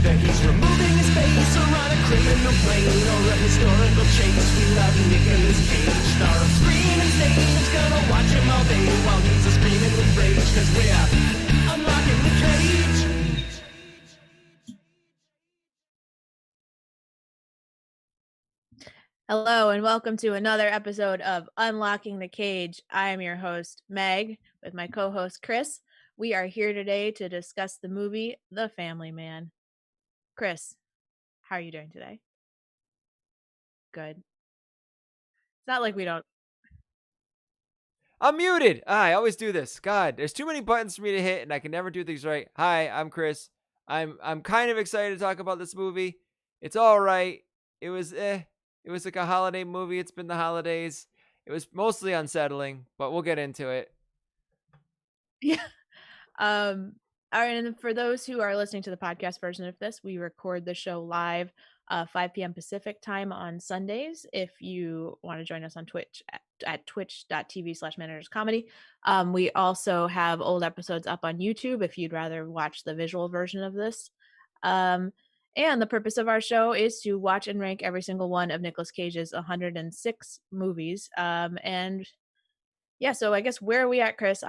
Whether he's removing his face or on a criminal plane or a historical chase, we love Nicolas Cage. Star of screen and stage, gonna watch him all day while he's screaming with rage, cause we're unlocking the cage. Hello and welcome to another episode of Unlocking the Cage. I am your host, Meg, with my co-host, Chris. We are here today to discuss the movie, The Family Man. Chris, how are you doing today? Good. It's not like we don't... I'm muted. I always do this. God, there's too many buttons for me to hit and I can never do things right. Hi, I'm Chris. I'm kind of excited to talk about this movie. It's all right. It was like a holiday movie. It's been the holidays. It was mostly unsettling, but we'll get into it. Yeah. All right, and for those who are listening to the podcast version of this, we record the show live 5 p.m. Pacific time on Sundays. If you want to join us on Twitch at twitch.tv/managerscomedy. We also have old episodes up on YouTube if you'd rather watch the visual version of this. And the purpose of our show is to watch and rank every single one of Nicolas Cage's 106 movies. And yeah, so I guess where are we at, Chris?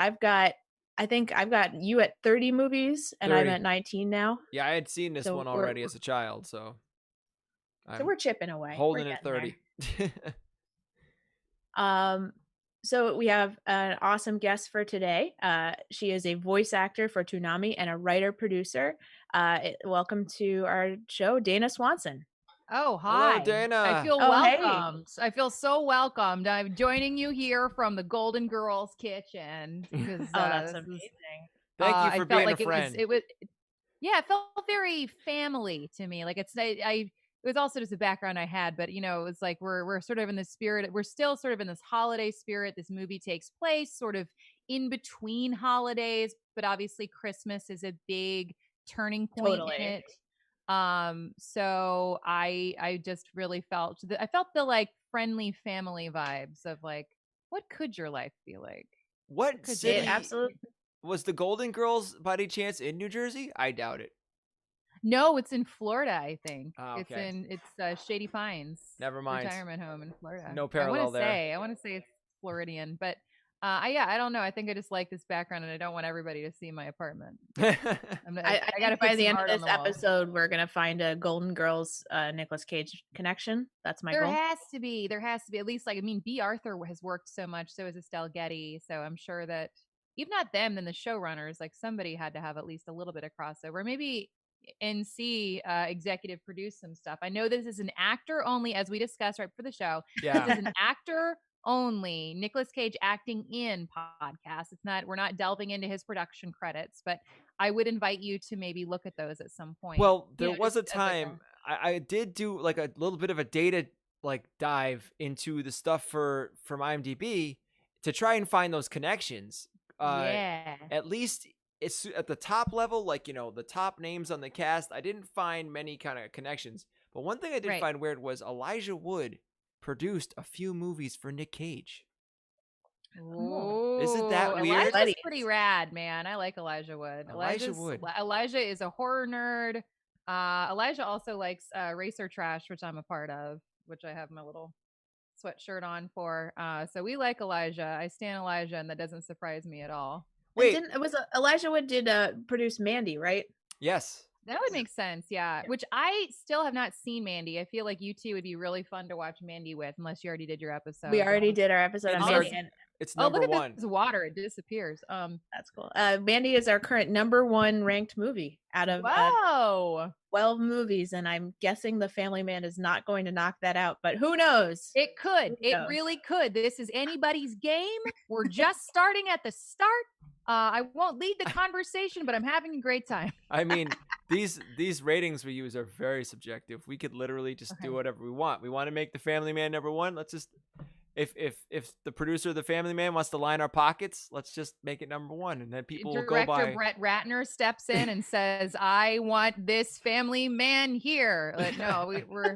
I think I've got you at 30 movies, and 30. I'm at 19 now. Yeah, I had seen this one already as a child, so we're chipping away. Holding it 30. So we have an awesome guest for today. She is a voice actor for Toonami and a writer-producer. Welcome to our show, Dana Swanson. Oh, hi. Hello, Dana. I feel welcomed. Hey. I feel so welcomed. I'm joining you here from the Golden Girls kitchen. That's amazing. Thank you for being a friend. It felt very family to me. Like it was also just a background I had, but it was like we're sort of in the spirit. We're still sort of in this holiday spirit. This movie takes place sort of in between holidays, but obviously Christmas is a big turning point in it. So I just really felt the like friendly family vibes of like, what could your life be like? What city absolutely was the Golden Girls by any chance in New Jersey? I doubt it. No, it's in Florida, I think. Oh, okay. It's Shady Pines. Never mind. Retirement home in Florida. No parallel there. I want to say it's Floridian, but I don't know. I think I just like this background, and I don't want everybody to see my apartment. I got to. By the end of this episode, we're gonna find a Golden Girls Nicolas Cage connection. That's my goal. There has to be at least B. Arthur has worked so much, so has Estelle Getty. So I'm sure that if not them, then the showrunners, like somebody had to have at least a little bit of crossover. Maybe NC executive produced some stuff. I know this is an actor only, as we discussed right before the show. Yeah. This is an actor only Nicolas Cage acting in podcast. We're not delving into his production credits, but I would invite you to maybe look at those at some point. Well, there was a time I did do like a little bit of a data dive into the stuff from IMDb to try and find those connections. At least it's at the top level, the top names on the cast. I didn't find many kind of connections, but one thing I did find weird was Elijah Wood produced a few movies for Nick Cage. Ooh. Isn't that weird? Elijah's pretty rad, man. I like Elijah Wood. Elijah is a horror nerd. Elijah also likes Racer Trash, which I'm a part of, which I have my little sweatshirt on for. So we like Elijah. I stan Elijah, and that doesn't surprise me at all. Wait, Elijah Wood did produce Mandy, right? Yes. That would make sense, yeah. Which I still have not seen Mandy. I feel like you two would be really fun to watch Mandy with, unless you already did your episode. We already did our episode on Mandy. It's number look at one. This water, it disappears. That's cool. Mandy is our current number one ranked movie out of 12 movies, and I'm guessing The Family Man is not going to knock that out, but who knows? It could. It really could. This is anybody's game. We're just starting at the start. I won't lead the conversation, but I'm having a great time. I mean, these ratings we use are very subjective. We could literally just do whatever we want. We want to make The Family Man number one. Let's just, if the producer of The Family Man wants to line our pockets, let's just make it number one, and then people will go by. Director Brett Ratner steps in and says, "I want this Family Man here." Like, no, we're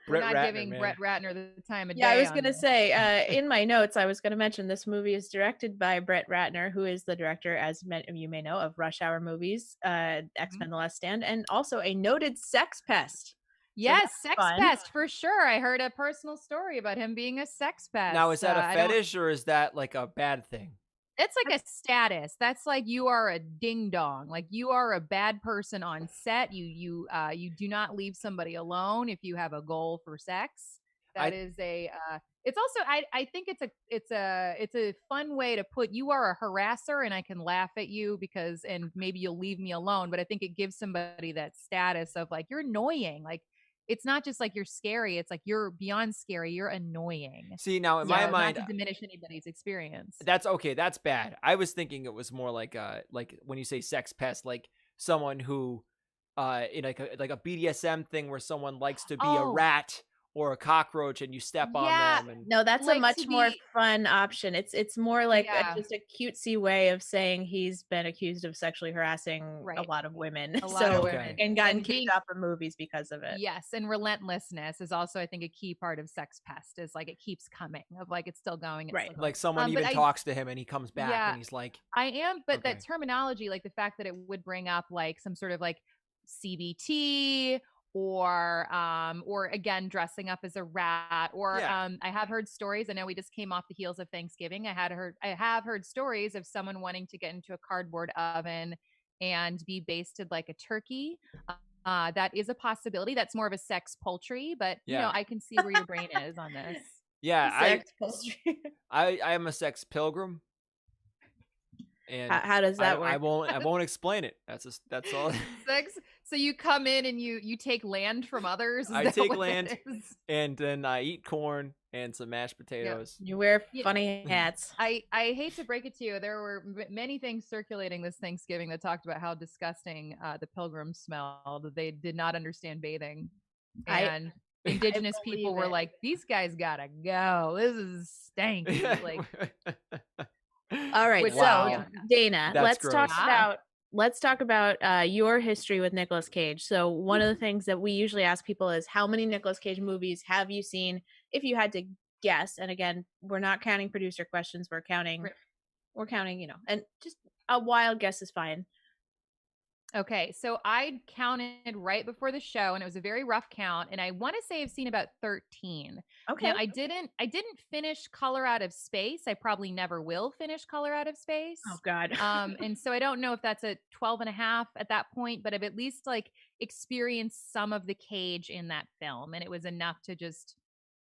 We're not giving Brett Ratner the time of day. Yeah, I was going to say, in my notes, I was going to mention this movie is directed by Brett Ratner, who is the director, as many of you may know, of Rush Hour movies, X-Men: The Last Stand, and also a noted sex pest. Yes, sex pest for sure. I heard a personal story about him being a sex pest. Now, is that a fetish or is that like a bad thing? It's like a status. That's like you are a ding dong. Like you are a bad person on set. You do not leave somebody alone if you have a goal for sex. It's also I think it's a fun way to put you are a harasser and I can laugh at you and maybe you'll leave me alone, but I think it gives somebody that status of like you're annoying. Like it's not just like you're scary. It's like you're beyond scary. You're annoying. See, now in my mind, not to diminish anybody's experience. That's okay. That's bad. I was thinking it was more like when you say sex pest, like someone who, in like a BDSM thing where someone likes to be a rat or a cockroach and you step on them. And no, that's a much more fun option. It's more like just a cutesy way of saying he's been accused of sexually harassing a lot of women. And gotten kicked off of movies because of it. Yes, and relentlessness is also, I think, a key part of sex pest is like it keeps coming, of like it's still going. Like someone even talks to him and he comes back and he's like, I am, but that terminology, like the fact that it would bring up like some sort of like CBT or again dressing up as a rat or I have heard stories. I know we just came off the heels of Thanksgiving. I have heard stories of someone wanting to get into a cardboard oven and be basted like a turkey. That is a possibility. That's more of a sex poultry, but you know, I can see where your brain is on this. Yeah, I am a sex pilgrim. And how does that work? I won't explain it. That's all. Sex. So you come in and you take land from others. I take land and then I eat corn and some mashed potatoes. You wear funny hats. I hate to break it to you. There were many things circulating this Thanksgiving that talked about how disgusting the pilgrims smelled. They did not understand bathing, and indigenous people were like, "These guys gotta go. This is stank." Like. All right, so Dana, let's talk about your history with Nicolas Cage. So one of the things that we usually ask people is how many Nicolas Cage movies have you seen? If you had to guess, and again, we're not counting producer questions, we're counting, you know, and just a wild guess is fine. Okay, so I counted right before the show, and it was a very rough count, and I want to say I've seen about 13. Okay. Now, I didn't finish Color Out of Space. I probably never will finish Color Out of Space. Oh God. And so I don't know if that's a 12 and a half at that point, but I've at least like experienced some of the Cage in that film, and it was enough to just.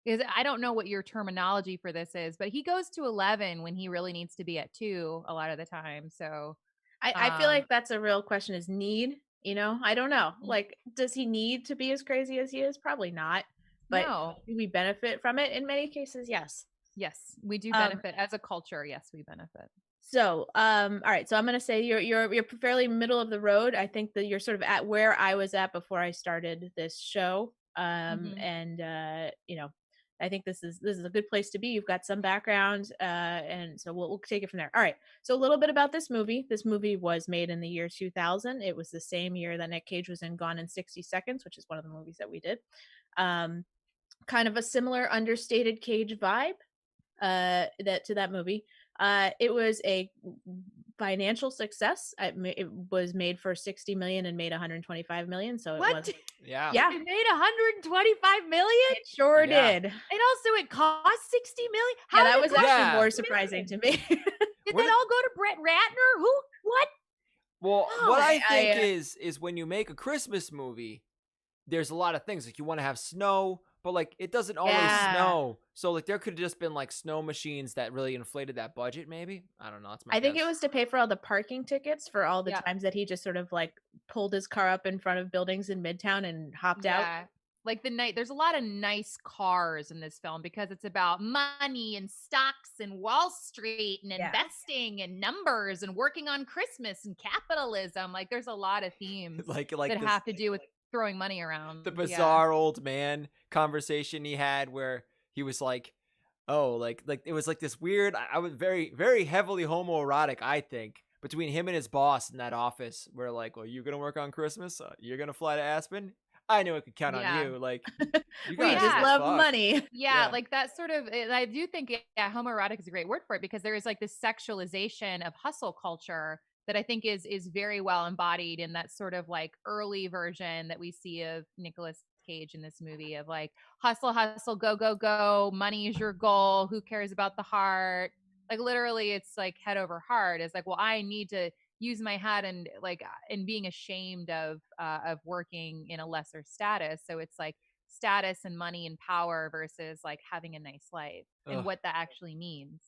Because I don't know what your terminology for this is, but he goes to 11 when he really needs to be at 2 a lot of the time. So. I feel like that's a real question is need, you know, I don't know. Like, does he need to be as crazy as he is? Probably not. But do we benefit from it? In many cases, yes. Yes, we do benefit as a culture. Yes, we benefit. So, all right. So I'm going to say you're fairly middle of the road. I think that you're sort of at where I was at before I started this show. And you know, I think this is a good place to be. You've got some background, and so we'll take it from there. All right. So a little bit about this movie. This movie was made in the year 2000. It was the same year that Nick Cage was in Gone in 60 Seconds, which is one of the movies that we did. Kind of a similar understated Cage vibe to that movie. It was a financial success. It was made for 60 million and made 125 million. So it was it made 125 million. It sure did. And also it cost 60 million. How that was actually more surprising to me. Did that all go to Brett Ratner? Who? What? Well, what I think is when you make a Christmas movie, there's a lot of things like you want to have snow, but like it doesn't always snow. So like there could have just been like snow machines that really inflated that budget. Maybe I don't know. That's my I think it was to pay for all the parking tickets for all the times that he just sort of like pulled his car up in front of buildings in Midtown and hopped out. Like there's a lot of nice cars in this film because it's about money and stocks and Wall Street and investing and numbers and working on Christmas and capitalism. Like there's a lot of themes that have to do with throwing money around. The bizarre old man conversation he had where he was like, oh, like it was like this weird, I was very, very heavily homoerotic, I think, between him and his boss in that office where like, well, you're going to work on Christmas? You're going to fly to Aspen? I knew I could count on Yeah. you. Like, you We guys just are love fucked. money. Yeah, like that sort of, I do think, yeah, homoerotic is a great word for it, because there is like this sexualization of hustle culture that I think is very well embodied in that sort of like early version that we see of Nicolas Cage in this movie, of like hustle, hustle, go, go, go. Money is your goal. Who cares about the heart? Like literally, it's like head over heart. It's like, well, I need to use my head, and like, and being ashamed of working in a lesser status. So it's like status and money and power versus like having a nice life and what that actually means.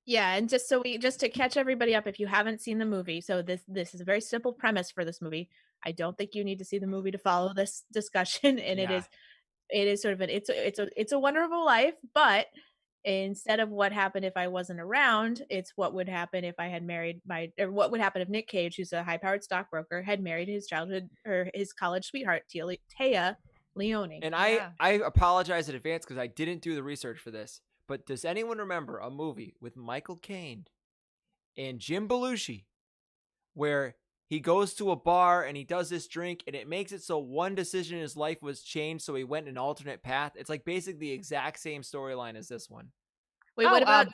Yeah, and just to catch everybody up, if you haven't seen the movie, so this is a very simple premise for this movie. I don't think you need to see the movie to follow this discussion, and Yeah. it is sort of it's a wonderful life, but instead of what happened if I wasn't around, it's what would happen if I had married or what would happen if Nick Cage, who's a high-powered stockbroker, had married his childhood or his college sweetheart, Taya Leone. And Yeah. I apologize in advance because I didn't do the research for this. But does anyone remember a movie with Michael Caine and Jim Belushi where he goes to a bar and he does this drink and it makes it so one decision in his life was changed, so he went an alternate path? It's like basically the exact same storyline as this one. Wait, what about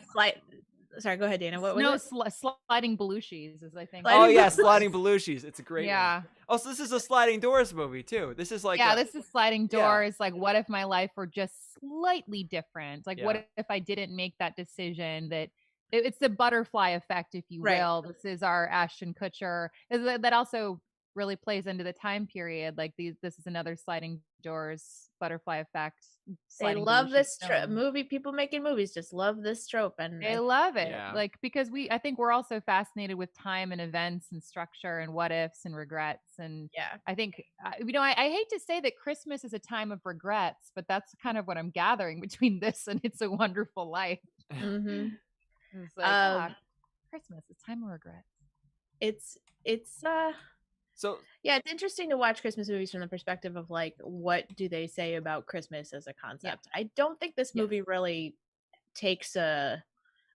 Sorry, go ahead, Dana. What was it? Sliding Belushis is, I think. Oh yeah, Sliding Belushis. It's a great Yeah. one. Oh, so this is a Sliding Doors movie too. This is like this is Sliding Doors. Like, what if my life were just slightly different? Like, what if I didn't make that decision? That it's the butterfly effect, if you will. This is our Ashton Kutcher. That also really plays into the time period. Like this is another Sliding Doors butterfly effect. They love this movie. People making movies just love this trope, and they love it. Like, because I think we're also fascinated with time and events and structure and what ifs and regrets. And I think, I hate to say that Christmas is a time of regrets, but that's kind of what I'm gathering between this and It's a Wonderful Life. Mm-hmm. It's like, Christmas is time of regrets. So yeah, it's interesting to watch Christmas movies from the perspective of like, what do they say about Christmas as a concept? I don't think this movie really takes a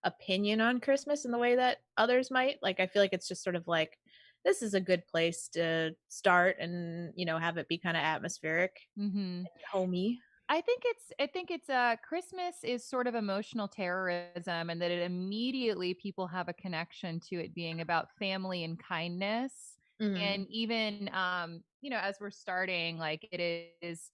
opinion on Christmas in the way that others might. Like, I feel like it's just sort of like, this is a good place to start and, have it be kind of atmospheric and homey. I think it's Christmas is sort of emotional terrorism, and that it immediately people have a connection to it being about family and kindness. And even, as we're starting, like, it is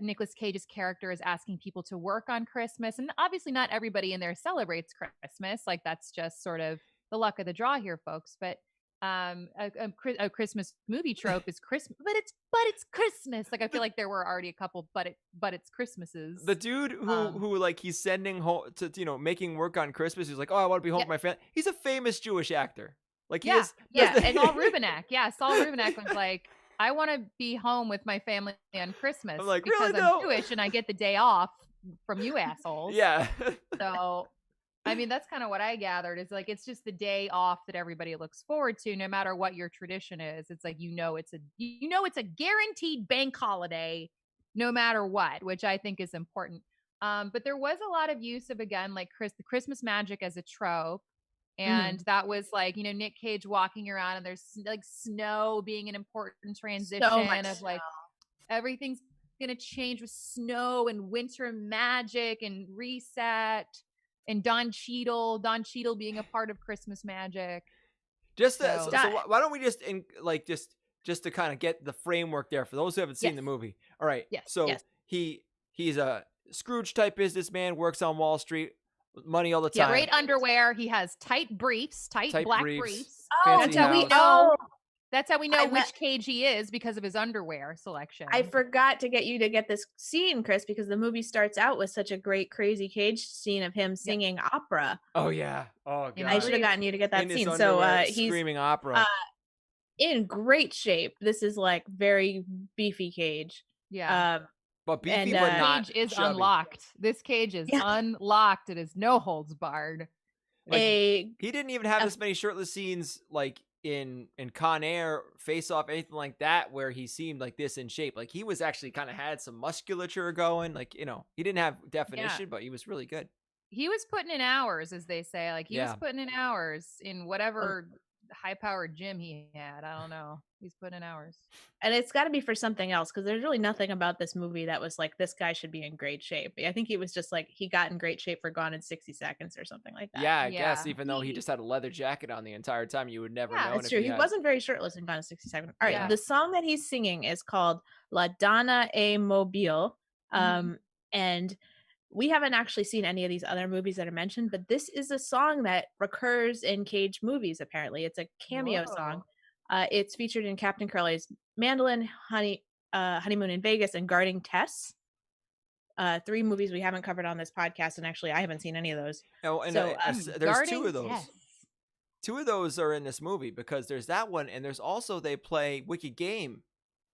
Nicolas Cage's character is asking people to work on Christmas. And obviously not everybody in there celebrates Christmas. Like, that's just sort of the luck of the draw here, folks. But a Christmas movie trope is Christmas, but it's Christmas. Like, I feel like there were already a couple, but it's Christmases. The dude who like he's sending home to making work on Christmas. He's like, oh, I want to be home with my family. He's a famous Jewish actor. Like, he is. And Saul Rubinek. Yeah, Saul Rubinek was like, I want to be home with my family on Christmas. I'm like, because really, I'm Jewish and I get the day off from you assholes. Yeah. So, I mean, that's kind of what I gathered, is like, it's just the day off that everybody looks forward to, no matter what your tradition is. It's like, it's a guaranteed bank holiday, no matter what, which I think is important. But there was a lot of use of, again, like the Christmas magic as a trope. And that was like, Nick Cage walking around, and there's like snow being an important transition of like, everything's going to change with snow and winter magic and reset, and Don Cheadle being a part of Christmas magic. So why don't we just to kind of get the framework there for those who haven't seen the movie. All right. He's a Scrooge type businessman, works on Wall Street. Money all the time. Yeah, great underwear. He has tight briefs, tight black briefs. Oh, that's how we know. That's how we know which Cage he is, because of his underwear selection. I forgot to get you to get this scene, Chris, because the movie starts out with such a great Crazy Cage scene of him singing opera. Oh yeah. Oh god. I should have gotten you to get that scene. So he's screaming opera. In great shape. This is like very beefy Cage. Yeah. But beefy, but not Cage is chubby. Unlocked. This Cage is unlocked. It is no holds barred. Like, he didn't even have this many shirtless scenes like in Con Air, Face Off, anything like that, where he seemed like this in shape. Like, he was actually kind of had some musculature going. Like, he didn't have definition, but he was really good. He was putting in hours, as they say. Like, he was putting in hours in whatever high-powered gym he had. I don't know. He's putting in hours. And it's got to be for something else, because there's really nothing about this movie that was like, this guy should be in great shape. I think he was just like, he got in great shape for Gone in 60 Seconds or something like that. Yeah, I guess, even though he just had a leather jacket on the entire time, you would never know. That's true. He wasn't very shirtless in Gone in 60 Seconds. All right, the song that he's singing is called La Donna e Mobile. And we haven't actually seen any of these other movies that are mentioned, but this is a song that recurs in Cage movies, apparently. It's a cameo song. It's featured in Captain Curly's Mandolin, Honeymoon in Vegas, and Guarding Tess. 3 movies we haven't covered on this podcast, and actually I haven't seen any of those. Oh, and so, there's 2 of those. Tess. 2 of those are in this movie, because there's that one, and there's also they play Wicked Game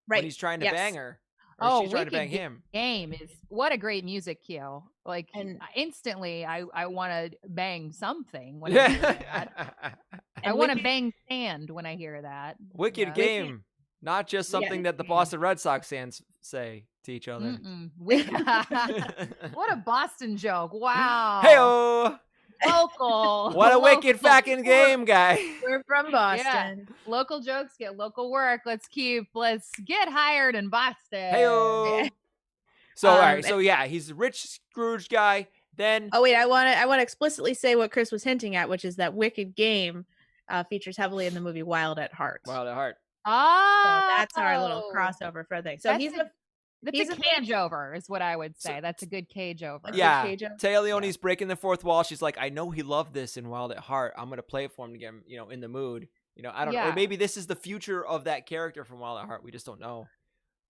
when he's trying to bang her. Or she's trying to bang him. Game is what a great music cue. Like, and instantly I want to bang something when I hear that. I want to bang sand when I hear that. Wicked Game, not just something that the Boston Red Sox fans say to each other. What a Boston joke. Wow. Hey-o! Local. What a wicked fucking game, guy. We're from Boston. Yeah. Local jokes get local work. Let's get hired in Boston. Hey-o. So all right, so yeah, he's a rich Scrooge guy. Then oh wait, I want to explicitly say what Chris was hinting at, which is that Wicked Game features heavily in the movie Wild at Heart. Wild at Heart. So that's our little crossover for thing. So That's a cage over, is what I would say. That's a good cage over. Yeah. Téa Leoni's breaking the fourth wall. She's like, I know he loved this in Wild at Heart. I'm going to play it for him to get him, in the mood. I don't know. Or maybe this is the future of that character from Wild at Heart. We just don't know.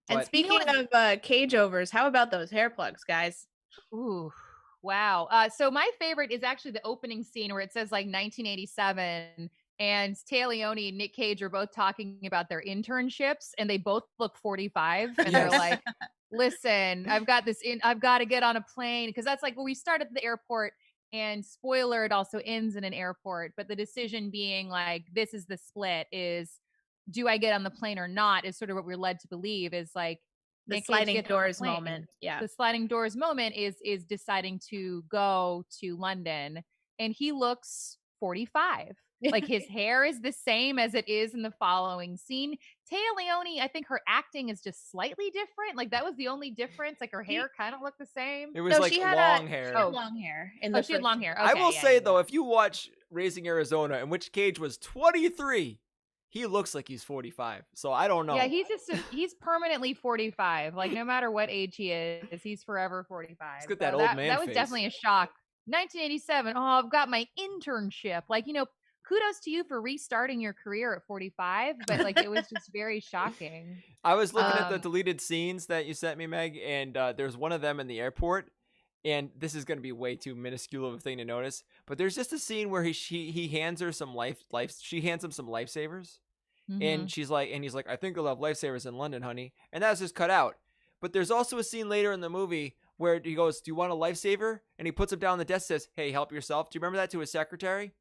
And speaking of cage overs, how about those hair plugs, guys? Ooh, wow. So my favorite is actually the opening scene where it says like 1987. And Téa Leoni and Nick Cage are both talking about their internships, and they both look 45. And they're like, listen, I've got to get on a plane. Because that's like when we start at the airport, and spoiler, it also ends in an airport. But the decision being like, this is the split, is do I get on the plane or not, is sort of what we're led to believe, is like the sliding doors moment. Yeah. The sliding doors moment is deciding to go to London, and he looks 45. Like his hair is the same as it is in the following scene. Téa Leoni, I think her acting is just slightly different. Like that was the only difference. Like her hair kind of looked the same. It was like long hair. Long hair. She had long hair. Okay, I will say though, if you watch Raising Arizona, in which Cage was 23, he looks like he's 45. So I don't know. Yeah, he's permanently 45. Like no matter what age he is, he's forever 45. He's got that old man That was face. definitely a shock. 1987. Oh, I've got my internship. Like, kudos to you for restarting your career at 45, but like it was just very shocking. I was looking at the deleted scenes that you sent me, Meg, and there's one of them in the airport, and this is going to be way too minuscule of a thing to notice, but there's just a scene where he hands her some she hands him some lifesavers, and he's like, I think they'll have lifesavers in London, honey, and that's just cut out. But there's also a scene later in the movie where he goes, do you want a lifesaver? And he puts him down on the desk, says, hey, help yourself. Do you remember that, to his secretary?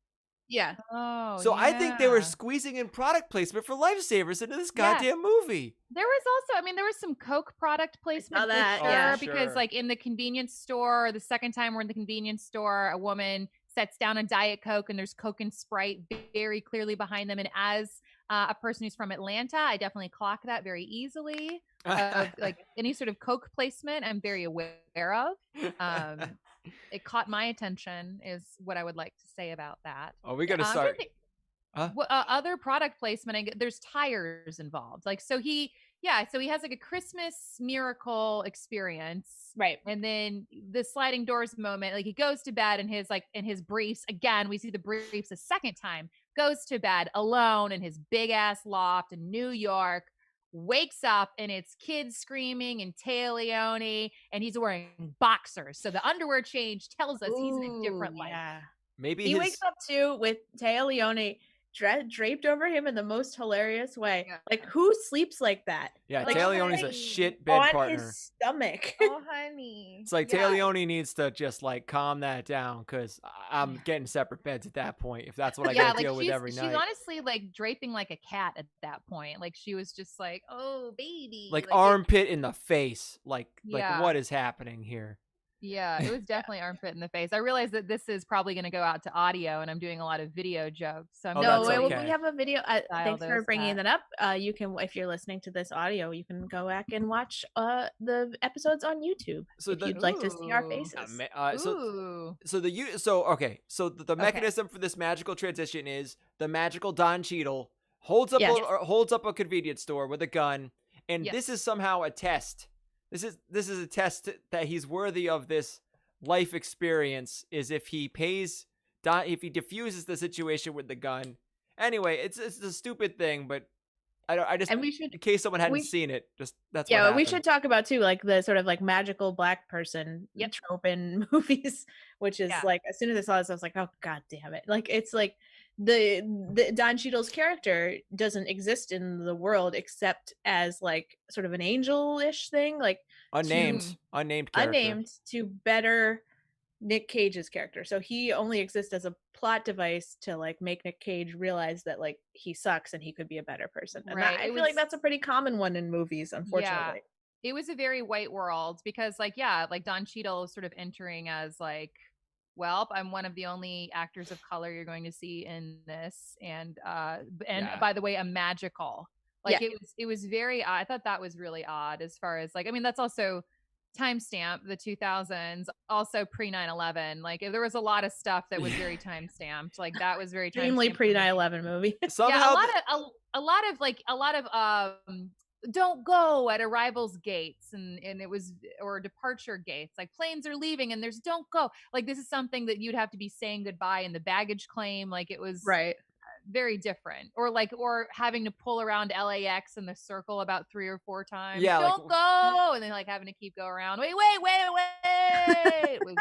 Yeah. Oh, so I think they were squeezing in product placement for lifesavers into this goddamn movie. There was also, there was some Coke product placement because like in the convenience store, the second time we're in the convenience store, a woman sets down a Diet Coke and there's Coke and Sprite very clearly behind them. And as a person who's from Atlanta, I definitely clock that very easily. Like any sort of Coke placement, I'm very aware of. It caught my attention, is what I would like to say about that. Oh, we got to start. Other product placement, there's tires involved. Like, so he has like a Christmas miracle experience. Right. And then the sliding doors moment, like he goes to bed in his briefs. Again, we see the briefs a second time, goes to bed alone in his big ass loft in New York. Wakes up and it's kids screaming and Téa Leoni, and he's wearing boxers. So the underwear change tells us he's in a different life. Maybe he wakes up too with Téa Leoni draped over him in the most hilarious way. Yeah. Like, who sleeps like that? Yeah, like, Téa Leoni's a shit bed partner. On his stomach. Oh, honey. It's like Téa Leoni needs to just like calm that down, because I'm getting separate beds at that point if that's what I got to deal with every night. She's honestly like draping like a cat at that point. Like she was just like, oh, baby. Like armpit in the face. Like what is happening here? Yeah, it was definitely armpit in the face. I realize that this is probably going to go out to audio, and I'm doing a lot of video jokes. So I'm that's no, okay. we have a video. Thanks for those bringing that up. You can, if you're listening to this audio, you can go back and watch the episodes on YouTube if you'd like to see our faces. The mechanism for this magical transition is the magical Don Cheadle holds up a convenience store with a gun, and this is somehow a test. This is a test that he's worthy of this life experience, is if he diffuses the situation with the gun. Anyway, it's a stupid thing, but in case someone hadn't seen it, that's what happened. We should talk about too, like the sort of like magical black person trope in movies, which is like, as soon as I saw this, I was like, oh god damn it! Like, it's like the Don Cheadle's character doesn't exist in the world except as like sort of an angel-ish thing, like unnamed character. To better Nick Cage's character. So he only exists as a plot device to like make Nick Cage realize that like he sucks and he could be a better person. And I feel like that's a pretty common one in movies, unfortunately. Yeah. It was a very white world because like Don Cheadle is sort of entering as like, well, I'm one of the only actors of color you're going to see in this, and by the way, a magical. Like it was very I thought that was really odd as far as like, I mean, that's also timestamp the 2000s, also pre 9/11. Like there was a lot of stuff that was very time stamped. Like that was very extremely pre 9/11 movie. Somehow a lot of don't go at arrivals gates and it was, or departure gates, like planes are leaving and there's don't go. Like this is something that you'd have to be saying goodbye in the baggage claim. Like it was very different, or having to pull around LAX in the circle about 3 or 4 times. Don't go, and then like having to keep go around. Wait. It was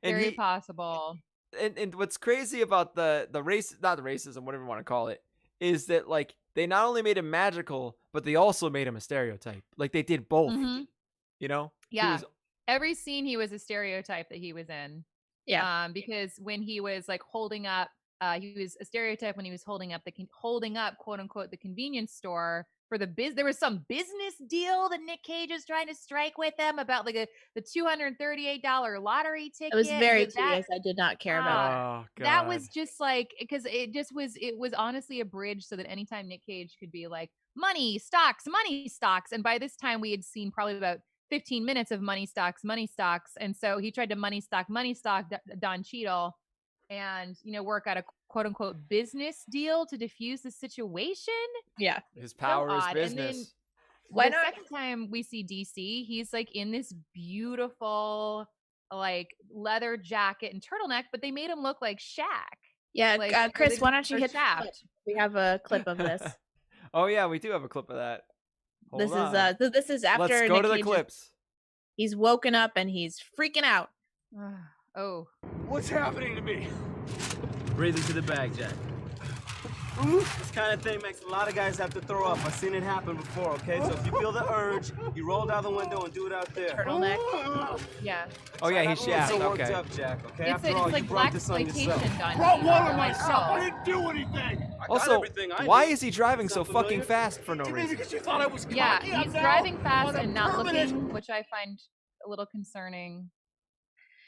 very possible. And what's crazy about the race, not the racism, whatever you want to call it, is that like they not only made him magical, but they also made him a stereotype. Like they did both. You know? Yeah. Every scene he was a stereotype that he was in. Yeah. Because when he was like holding up, he was a stereotype when he was holding up quote unquote the convenience store for the there was some business deal that Nick Cage is trying to strike with them about like the $238 lottery ticket. It was very tedious. I did not care about it. That was just like, because it was honestly a bridge so that anytime Nick Cage could be like money stocks, and by this time we had seen probably about 15 minutes of money stocks, and so he tried to money stock Don Cheadle and work out a quote unquote business deal to diffuse the situation. Yeah, his power is business. And then second time we see DC, he's like in this beautiful like leather jacket and turtleneck, but they made him look like Shaq. Yeah, like, Chris, why don't you hit Shaft? We have a clip of this. Oh yeah, we do have a clip of that. This is after. Let's go to the clips. He's woken up and he's freaking out. Oh. What's happening to me? Breathe into the bag, Jack. This kind of thing makes a lot of guys have to throw up. I've seen it happen before, okay? So if you feel the urge, you roll down the window and do it out there. Turtleneck. Yeah. Oh yeah, he's Shaft. So okay. worked up, Jack. Okay. It's like black exploitation done. Brought water myself. I didn't do anything. Also, why is he driving so fucking fast for no reason? Because you thought I was yeah, he's driving fast and not looking, which I find a little concerning.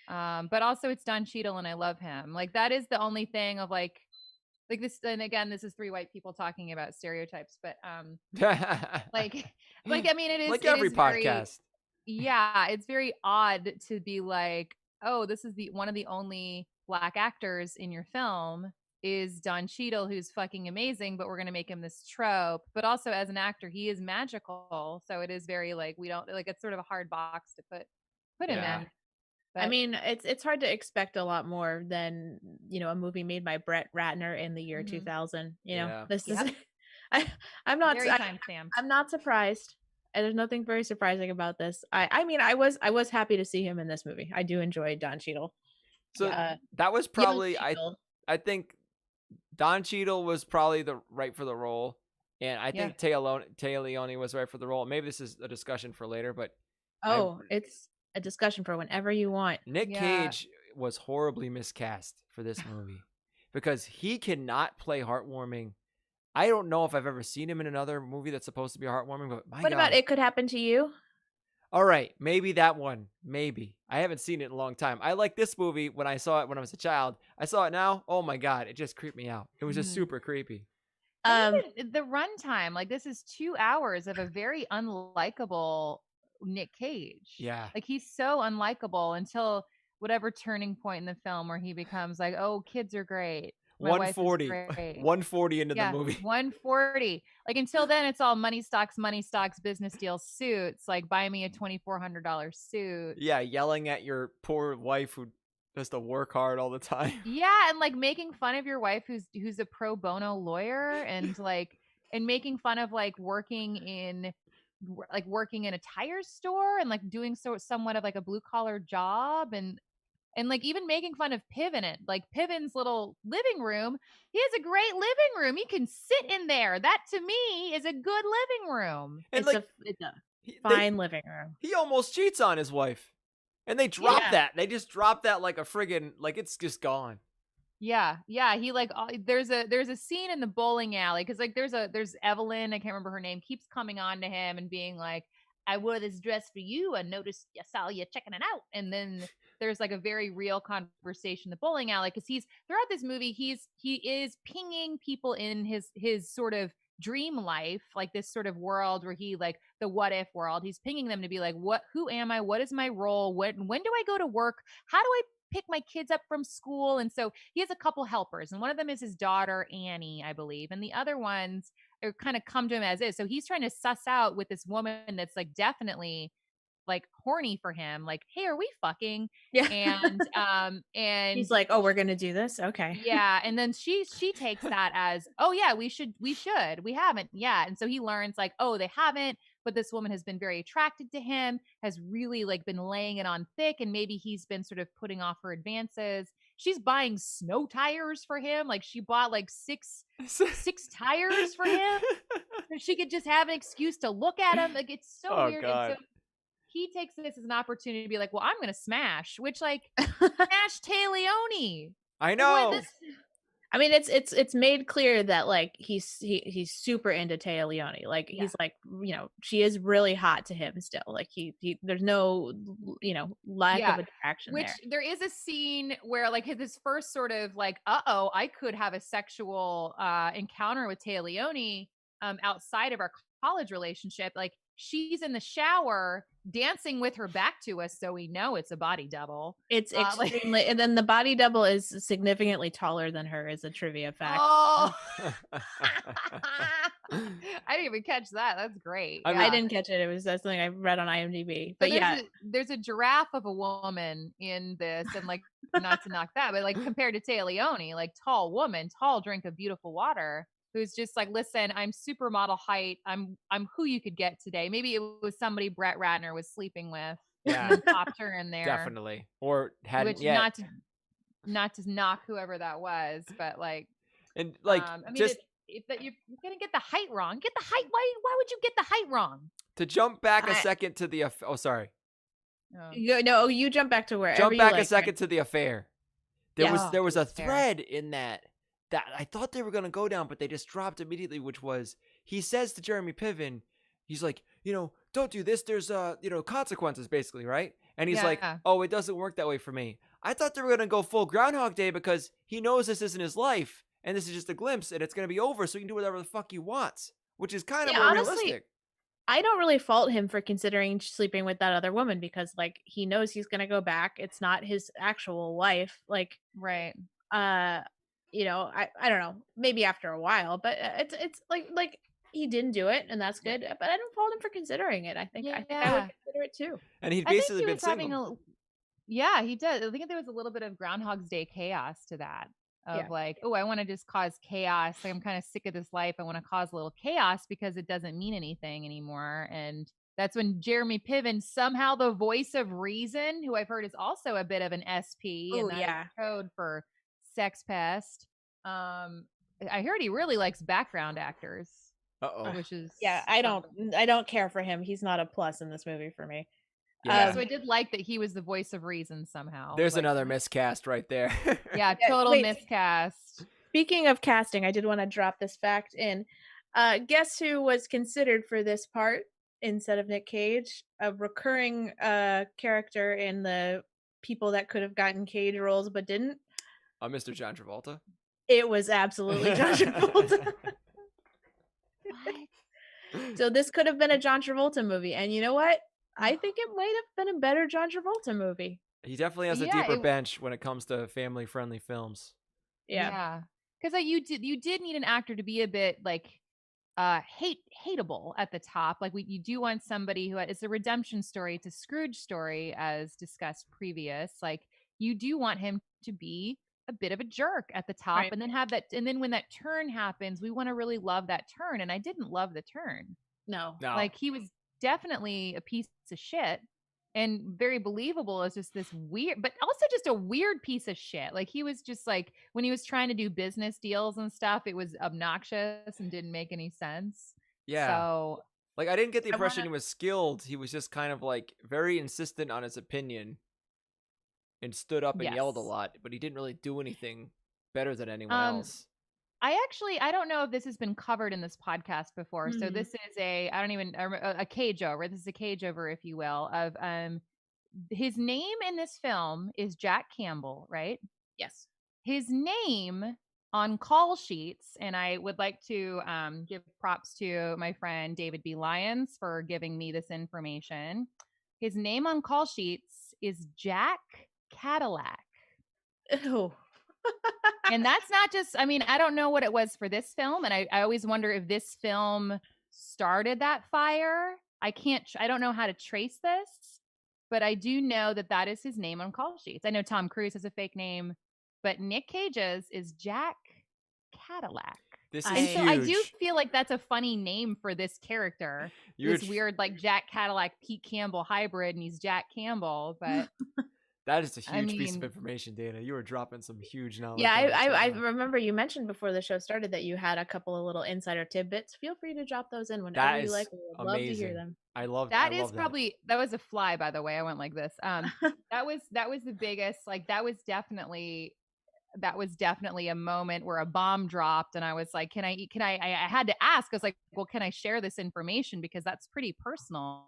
But also it's Don Cheadle and I love him. Like that is the only thing of like this, and again, this is 3 white people talking about stereotypes, but like I mean, it is like every podcast. Yeah, it's very odd to be like, oh, this is one of the only black actors in your film is Don Cheadle, who's fucking amazing, but we're gonna make him this trope. But also as an actor, he is magical, so it is very like we don't like it's sort of a hard box to put him in. But, I mean, it's hard to expect a lot more than a movie made by Brett Ratner in the year 2000. This is I'm not I'm not surprised. And there's nothing very surprising about this. I mean, I was happy to see him in this movie. I do enjoy Don Cheadle. So that was probably I think Don Cheadle was probably the right for the role, and I think Téa Leoni was right for the role. Maybe this is a discussion for later, but it's a discussion for whenever you want. Nick Cage was horribly miscast for this movie because he cannot play heartwarming. I don't know if I've ever seen him in another movie that's supposed to be heartwarming, but what about It Could Happen to You? All right, maybe that one. Maybe. I haven't seen it in a long time. I like this movie when I saw it when I was a child. I saw it now. Oh my God, it just creeped me out. It was just super creepy. And even the runtime, like this is 2 hours of a very unlikable Nick Cage. Yeah. Like he's so unlikable until whatever turning point in the film where he becomes like, oh, kids are great. My wife is 140. great. 140 into the movie. 140. Like until then, it's all money stocks, business deals, suits. Like buy me a $2,400 suit. Yeah, yelling at your poor wife who has to work hard all the time. Yeah, and like making fun of your wife who's a pro bono lawyer and like and making fun of like working in a tire store and like doing somewhat of like a blue collar job and like even making fun of Piv in it. Like Piven's little living room, he has a great living room. He can sit in there. That to me is a good living room. And It's a fine living room. He almost cheats on his wife. And they drop that. They just drop that like a friggin' like it's just gone. Yeah. He like there's a scene in the bowling alley because like there's Evelyn, I can't remember her name, keeps coming on to him and being like, I wore this dress for you and noticed I saw you checking it out. And then there's like a very real conversation in the bowling alley because he's throughout this movie he is pinging people in his sort of dream life, like this sort of world where he like the what if world. He's pinging them to be like, who am I? What is my role? When do I go to work? How do I pick my kids up from school? And so he has a couple helpers, and one of them is his daughter Annie, I believe, and the other ones are kind of come to him as is. So he's trying to suss out with this woman that's like definitely like horny for him, like, hey, are we fucking? Yeah. And he's like, oh, we're gonna do this, okay. Yeah, and then she takes that as, oh yeah, we haven't yet. And so he learns like, oh, they haven't, but this woman has been very attracted to him, has really like been laying it on thick, and maybe he's been sort of putting off her advances. She's buying snow tires for him. Like she bought like six tires for him so she could just have an excuse to look at him. Like it's so weird. God. And so he takes this as an opportunity to be like, well, I'm going to smash, which like smash Taleone. I know. I mean, it's made clear that like he's super into Taleone. Like he's like, you know, she is really hot to him still. Like he there's no, you know, lack of attraction which there is a scene where like this first sort of like, I could have a sexual encounter with Taleone outside of our college relationship. Like she's in the shower dancing with her back to us, so we know it's a body double. It's extremely, and then the body double is significantly taller than her, is a trivia fact. Oh, I didn't even catch that. That's great. I didn't catch it. It was something I read on IMDb. But there's a giraffe of a woman in this, and like not to knock that, but like compared to Taleone, like tall woman, tall drink of beautiful water. Who's just like, listen, I'm supermodel height. I'm who you could get today. Maybe it was somebody Brett Ratner was sleeping with. Yeah, popped her in there. Definitely, or hadn't which, yet. Not to knock whoever that was, but like, and like, I mean, just you're gonna get the height wrong. Get the height. Why would you get the height wrong? To jump back a second to the you jump back to wherever. Jump back a second to the affair. There was a thread in that I thought they were going to go down, but they just dropped immediately, which was, he says to Jeremy Piven, he's like, you know, don't do this. There's, consequences, basically, right? And he's like, oh, it doesn't work that way for me. I thought they were going to go full Groundhog Day because he knows this isn't his life, and this is just a glimpse, and it's going to be over, so he can do whatever the fuck he wants, which is kind of more realistic. I don't really fault him for considering sleeping with that other woman because, like, he knows he's going to go back. It's not his actual wife. Like, right. You know, I don't know, maybe after a while, but it's like he didn't do it, and that's good. But I don't fault him for considering it. I think I would consider it too. And he'd basically been single. Yeah, he did. I think there was a little bit of Groundhog's Day chaos to that. Of like, oh, I want to just cause chaos. Like, I'm kind of sick of this life. I want to cause a little chaos because it doesn't mean anything anymore. And that's when Jeremy Piven, somehow the voice of reason, who I've heard is also a bit of an SP, and that is code for sex pest. I heard he really likes background actors. Which is I don't care for him. He's not a plus in this movie for me. Yeah. So I did like that he was the voice of reason somehow. There's another miscast right there. Yeah, total miscast. Speaking of casting, I did want to drop this fact in. Guess who was considered for this part? instead of Nick Cage, a recurring character in the people that could have gotten Cage roles but didn't. Mr. John Travolta. It was absolutely John Travolta. So this could have been a John Travolta movie, and you know what? I think it might have been a better John Travolta movie. He definitely has a deeper bench when it comes to family-friendly films. Yeah. Because you did need an actor to be a bit like hateable at the top. Like you do want somebody who it's a redemption story. It's a Scrooge story, as discussed previous. Like you do want him to be a bit of a jerk at the top, Right. and then have that. And then when that turn happens, we want to really love that turn. And I didn't love the turn. No. Like he was definitely a piece of shit. And very believable as just this weird, but also just a weird piece of shit. Like he was just like, when he was trying to do business deals and stuff, it was obnoxious and didn't make any sense. Yeah. So like I didn't get the impression he was skilled. He was just kind of like very insistent on his opinion and stood up and yelled a lot, but he didn't really do anything better than anyone else. I don't know if this has been covered in this podcast before. So this is a cage over. This is a cage over, if you will, of his name in this film is Jack Campbell, right? Yes. His name on call sheets, and I would like to give props to my friend David B. Lyons for giving me this information. His name on call sheets is Jack Cadillac. Ew. And that's not just, I mean, I don't know what it was for this film. And I always wonder if this film started that fire. I don't know how to trace this, but I do know that is his name on call sheets. I know Tom Cruise has a fake name, but Nick Cage's is Jack Cadillac. This is and so huge. I do feel like that's a funny name for this character. This weird like Jack Cadillac, Pete Campbell hybrid, and he's Jack Campbell, but that is a huge piece of information, Dana. You were dropping some huge knowledge. Yeah, I remember you mentioned before the show started that you had a couple of little insider tidbits. Feel free to drop those in whenever you like. We would love to hear them. I love that. That was a fly, by the way. I went like this. That was the biggest. Like that was definitely a moment where a bomb dropped, and I was like, can I had to ask. I was like, well, can I share this information because that's pretty personal.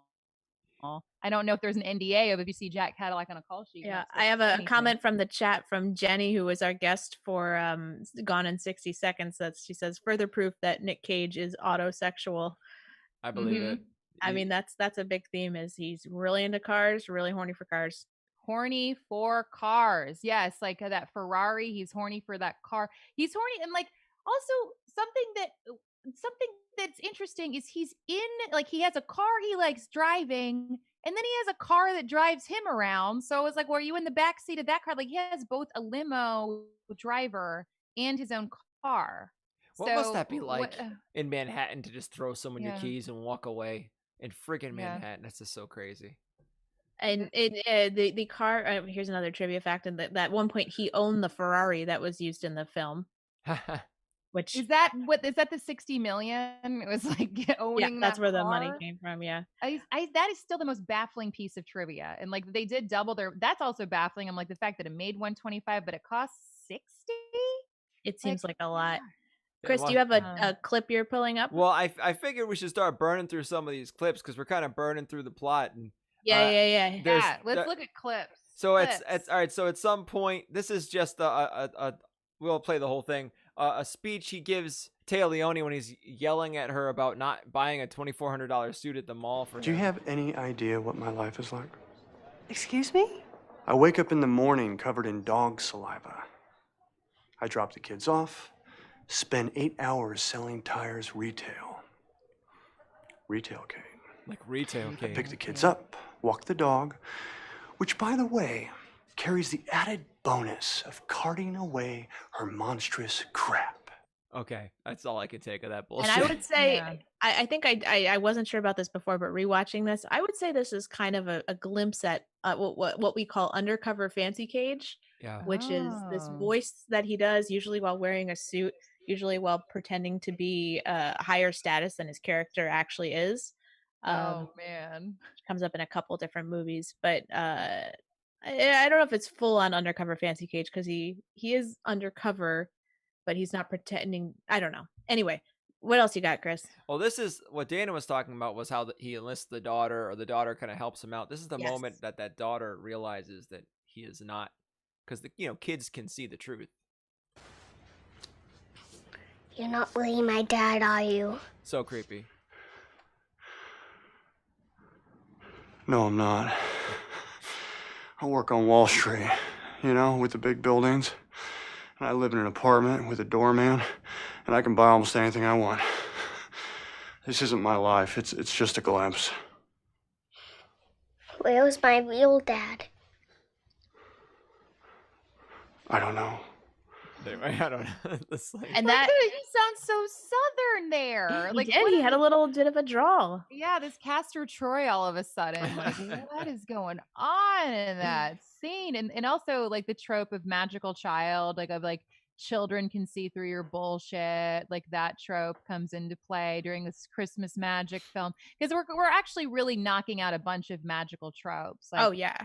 I don't know if there's an NDA of if you see Jack Cadillac on a call sheet. Yeah, I have a comment from the chat from Jenny, who was our guest for Gone in 60 Seconds. She says further proof that Nick Cage is autosexual. I believe it. I mean, that's a big theme. Is he's really into cars, really horny for cars. Horny for cars, yes, like that Ferrari. He's horny for that car. He's horny, and like also something that's interesting is he's in like he has a car he likes driving, and then he has a car that drives him around. So it was like, were you in the back seat of that car? Like he has both a limo driver and his own car. What must that be like in Manhattan to just throw someone your keys and walk away in friggin' Manhattan? That's just so crazy. And the car. Here's another trivia fact: and that one point he owned the Ferrari that was used in the film. Which is that the 60 million? It was like owning. Yeah, that's where car? the money came from. Yeah, that is still the most baffling piece of trivia. And like they did double their. That's also baffling. I'm like the fact that it made 125, but it cost 60. It seems like a lot. Chris, do you have a clip you're pulling up? Well, I figured we should start burning through some of these clips because we're kind of burning through the plot. And yeah. Let's look at clips. So it's all right. So at some point, this is just we'll play the whole thing. A speech he gives Téa Leoni when he's yelling at her about not buying a $2,400 suit at the mall for him. Do you have any idea what my life is like? Excuse me? I wake up in the morning covered in dog saliva. I drop the kids off, spend 8 hours selling tires retail. Retail, Kate. Like retail, Kate. I pick the kids up, walk the dog, which, by the way, carries the added bonus of carting away her monstrous crap. Okay, that's all I can take of that bullshit. And I would say, I think I wasn't sure about this before, but rewatching this, I would say this is kind of a glimpse at what we call undercover fancy Cage, which is this voice that he does, usually while wearing a suit, usually while pretending to be higher status than his character actually is. Oh man, comes up in a couple different movies, but I don't know if it's full on undercover fancy Cage because he is undercover, but he's not pretending. I don't know. Anyway, What else you got, Chris? Well, this is what Dana was talking about, was how he enlists the daughter, or the daughter kind of helps him out. This is the moment that daughter realizes that he is not, because kids can see the truth. You're not really my dad, are you? So creepy. No, I'm not. I work on Wall Street, with the big buildings. And I live in an apartment with a doorman, and I can buy almost anything I want. This isn't my life. It's just a glimpse. Where's my real dad? I don't know. I don't know. And that you sound so southern there. He had a little bit of a drawl. Yeah, this Castor Troy all of a sudden. Like, what is going on in that scene? And also like the trope of magical child, of children can see through your bullshit. Like that trope comes into play during this Christmas magic film, because we're actually really knocking out a bunch of magical tropes. Oh yeah.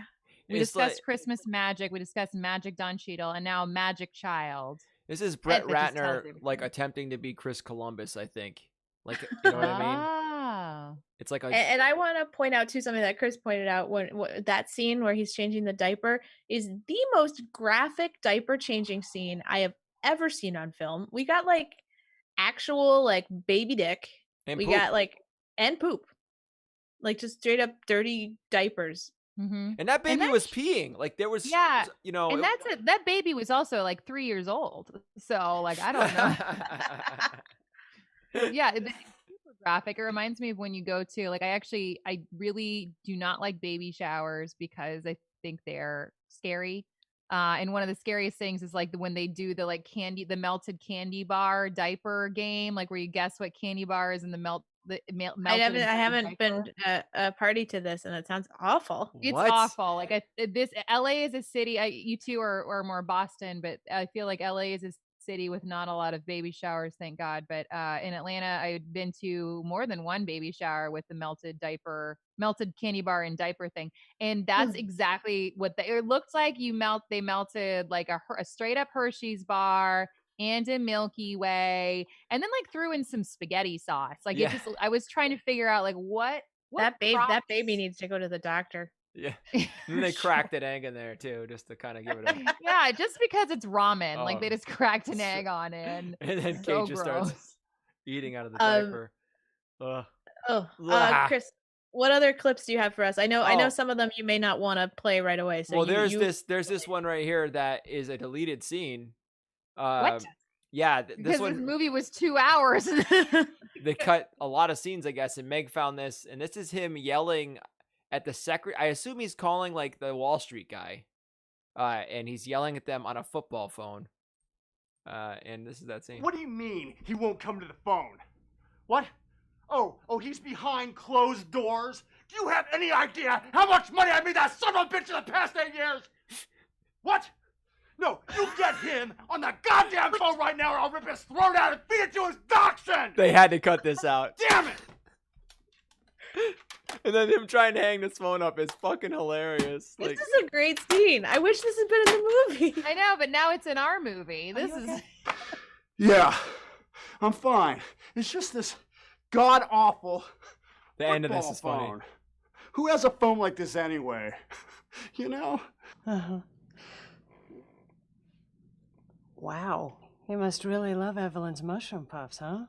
We discussed Christmas magic. We discussed Magic Don Cheadle, and now Magic Child. This is Brett Ratner attempting to be Chris Columbus, I think. You know what I mean? It's like and I want to point out too something that Chris pointed out, when that scene where he's changing the diaper is the most graphic diaper changing scene I have ever seen on film. We got actual baby dick. And we poop. got and poop. Just straight up dirty diapers. Mm-hmm. And that baby was peeing. There was, and that's it. That baby was also 3 years old. So I don't know. Yeah, it's super graphic. It reminds me of when you go to I really do not like baby showers because I think they're scary. And one of the scariest things is when they do the melted candy bar diaper game, where you guess what candy bar is in the melted. I haven't been a party to this, and it sounds awful. It's awful. This LA is a city. You two are more Boston, but I feel like LA is a city with not a lot of baby showers, thank God. But in Atlanta, I had been to more than one baby shower with the melted candy bar and diaper thing, and that's exactly what it looked like. They melted a straight up Hershey's bar and a Milky Way, and then threw in some spaghetti sauce. I was trying to figure out what that baby needs to go to the doctor. Yeah. And they cracked an egg in there too, just to kind of give it a yeah, just because it's ramen. They just cracked an egg on it. And then Kate just starts eating out of the diaper. Chris, what other clips do you have for us? I know some of them you may not want to play right away. So there's this one right here that is a deleted scene. What? Yeah, this movie was 2 hours. They cut a lot of scenes, I guess, and Meg found this, and this is him yelling at the secretary. I assume he's calling the Wall Street guy, and he's yelling at them on a football phone. And this is that scene. What do you mean he won't come to the phone? What? Oh, he's behind closed doors? Do you have any idea how much money I made that son of a bitch in the past 8 years? What? No, you get him on the goddamn phone right now, or I'll rip his throat out and feed it to his dachshund! They had to cut this out. Damn it! And then him trying to hang this phone up is fucking hilarious. This is a great scene. I wish this had been in the movie. I know, but now it's in our movie. This is... Okay? Yeah, I'm fine. It's just this god-awful The end of this is phone. funny. Who has a phone like this anyway? You know? Uh-huh. Wow. You must really love Evelyn's mushroom puffs, huh?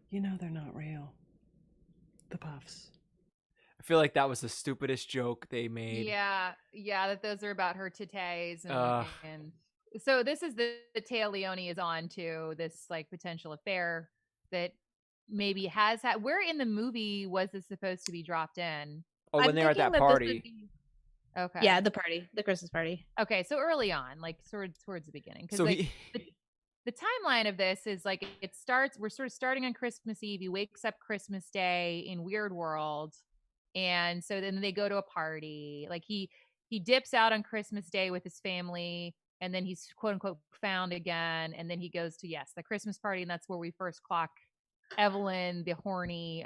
You know they're not real. The puffs. I feel like that was the stupidest joke they made. Yeah, that those are about her titties. And so this is the Taya Leone is on to this potential affair that maybe has had. Where in the movie was this supposed to be dropped in? Oh, when they were at that party. Okay. Yeah, the Christmas party. Okay, so early on, towards the beginning, because the timeline of this is it starts. We're sort of starting on Christmas Eve. He wakes up Christmas Day in Weird World, and so then they go to a party. He dips out on Christmas Day with his family, and then he's quote unquote found again, and then he goes to the Christmas party, and that's where we first clock Evelyn, the horny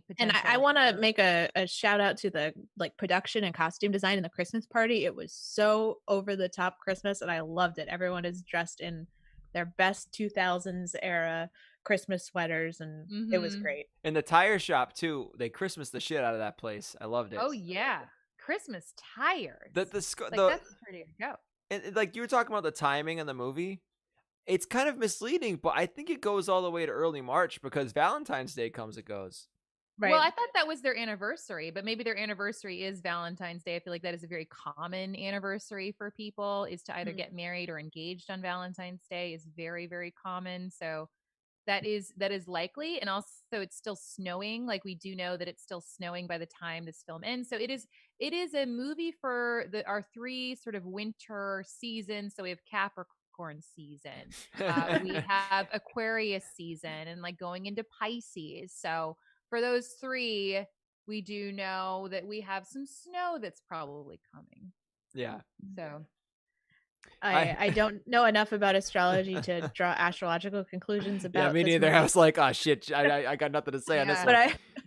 potential. And I want to make a shout out to the production and costume design in the Christmas party. It was so over the top Christmas, and I loved it. Everyone is dressed in their best 2000s era Christmas sweaters, and it was great. And the tire shop too, they Christmas the shit out of that place. I loved it. Oh yeah, Christmas tires. That's pretty to go. And like you were talking about the timing in the movie, it's kind of misleading, but I think it goes all the way to early March because Valentine's Day comes and goes. Right. Well, I thought that was their anniversary, but maybe their anniversary is Valentine's Day. I feel like that is a very common anniversary for people, is to either get married or engaged on Valentine's Day is very, very common. So that is likely. And also it's still snowing. Like we do know that it's still snowing by the time this film ends. So it is a movie for our 3 sort of winter seasons. So we have Capricorn season, we have Aquarius season, and like going into Pisces. So for those 3, we do know that we have some snow that's probably coming. Yeah. So I don't know enough about astrology to draw astrological conclusions about. Yeah, me this neither. movie. I was like, oh shit, I got nothing to say on this but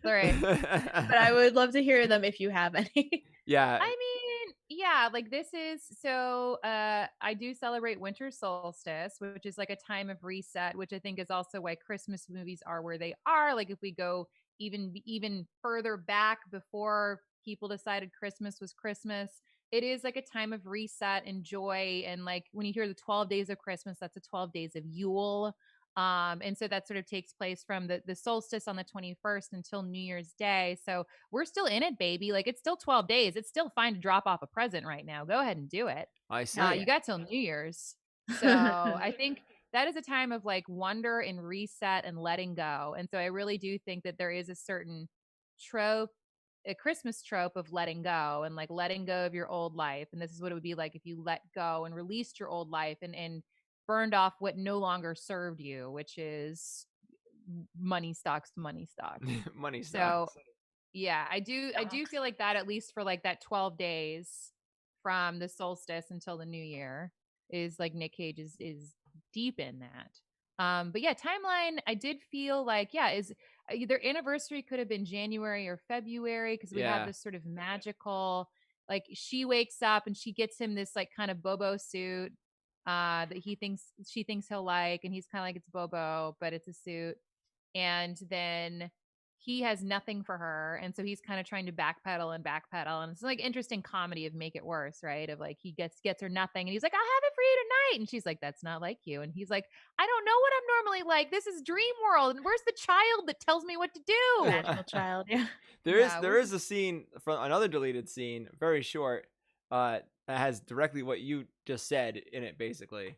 one. but I would love to hear them if you have any. Yeah. I mean, yeah, like this is so I do celebrate winter solstice, which is like a time of reset, which I think is also why Christmas movies are where they are. Like if we go even further back before people decided Christmas was Christmas, it is like a time of reset and joy. And like when you hear the 12 days of Christmas, that's the 12 days of Yule. And so that sort of takes place from the solstice on the 21st until New Year's Day. So we're still in it, baby. Like it's still 12 days. It's still fine to drop off a present right now. Go ahead and do it. I see. You got till New Year's. So I think that is a time of like wonder and reset and letting go. And so I really do think that there is a certain trope, a Christmas trope of letting go and like letting go of your old life. And this is what it would be like if you let go and released your old life and burned off what no longer served you, which is money stocks. Money stocks. So yeah, I do feel like that, at least for like that 12 days from the solstice until the new year, is like Nick Cage is deep in that. But yeah, timeline, I did feel like, is their anniversary could have been January or February, because we have this sort of magical, like she wakes up and she gets him this like kind of Bobo suit that she thinks he'll like, and he's kind of like, it's Bobo, but it's a suit. And then he has nothing for her, and so he's kind of trying to backpedal, and it's like interesting comedy of make it worse, right? Of like he gets her nothing, and he's like, I'll have it for you tonight, and she's like, that's not like you, and he's like, I don't know what I'm normally like. This is dream world, and where's the child that tells me what to do? Magical child, yeah. There is a scene from another deleted scene, very short, that has directly what you just said in it, basically.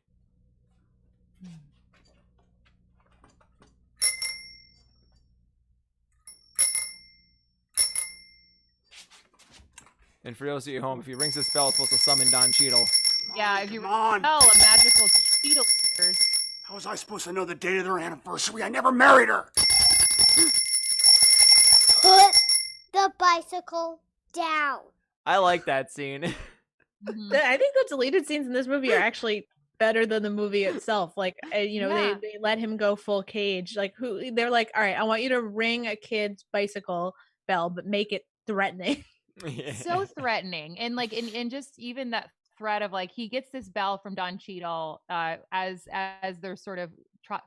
And for those of you at home, if he rings this bell, it's supposed to summon Don Cheadle. Yeah, if you Come on. a magical Cheadle appears. How was I supposed to know the date of their anniversary? I never married her. Put the bicycle down. I like that scene. I think the deleted scenes in this movie are actually better than the movie itself. Like, they let him go full Cage. Like, they're like, all right, I want you to ring a kid's bicycle bell, but make it threatening. So threatening, and like, and just even that threat of like, he gets this bell from Don Cheadle as they're sort of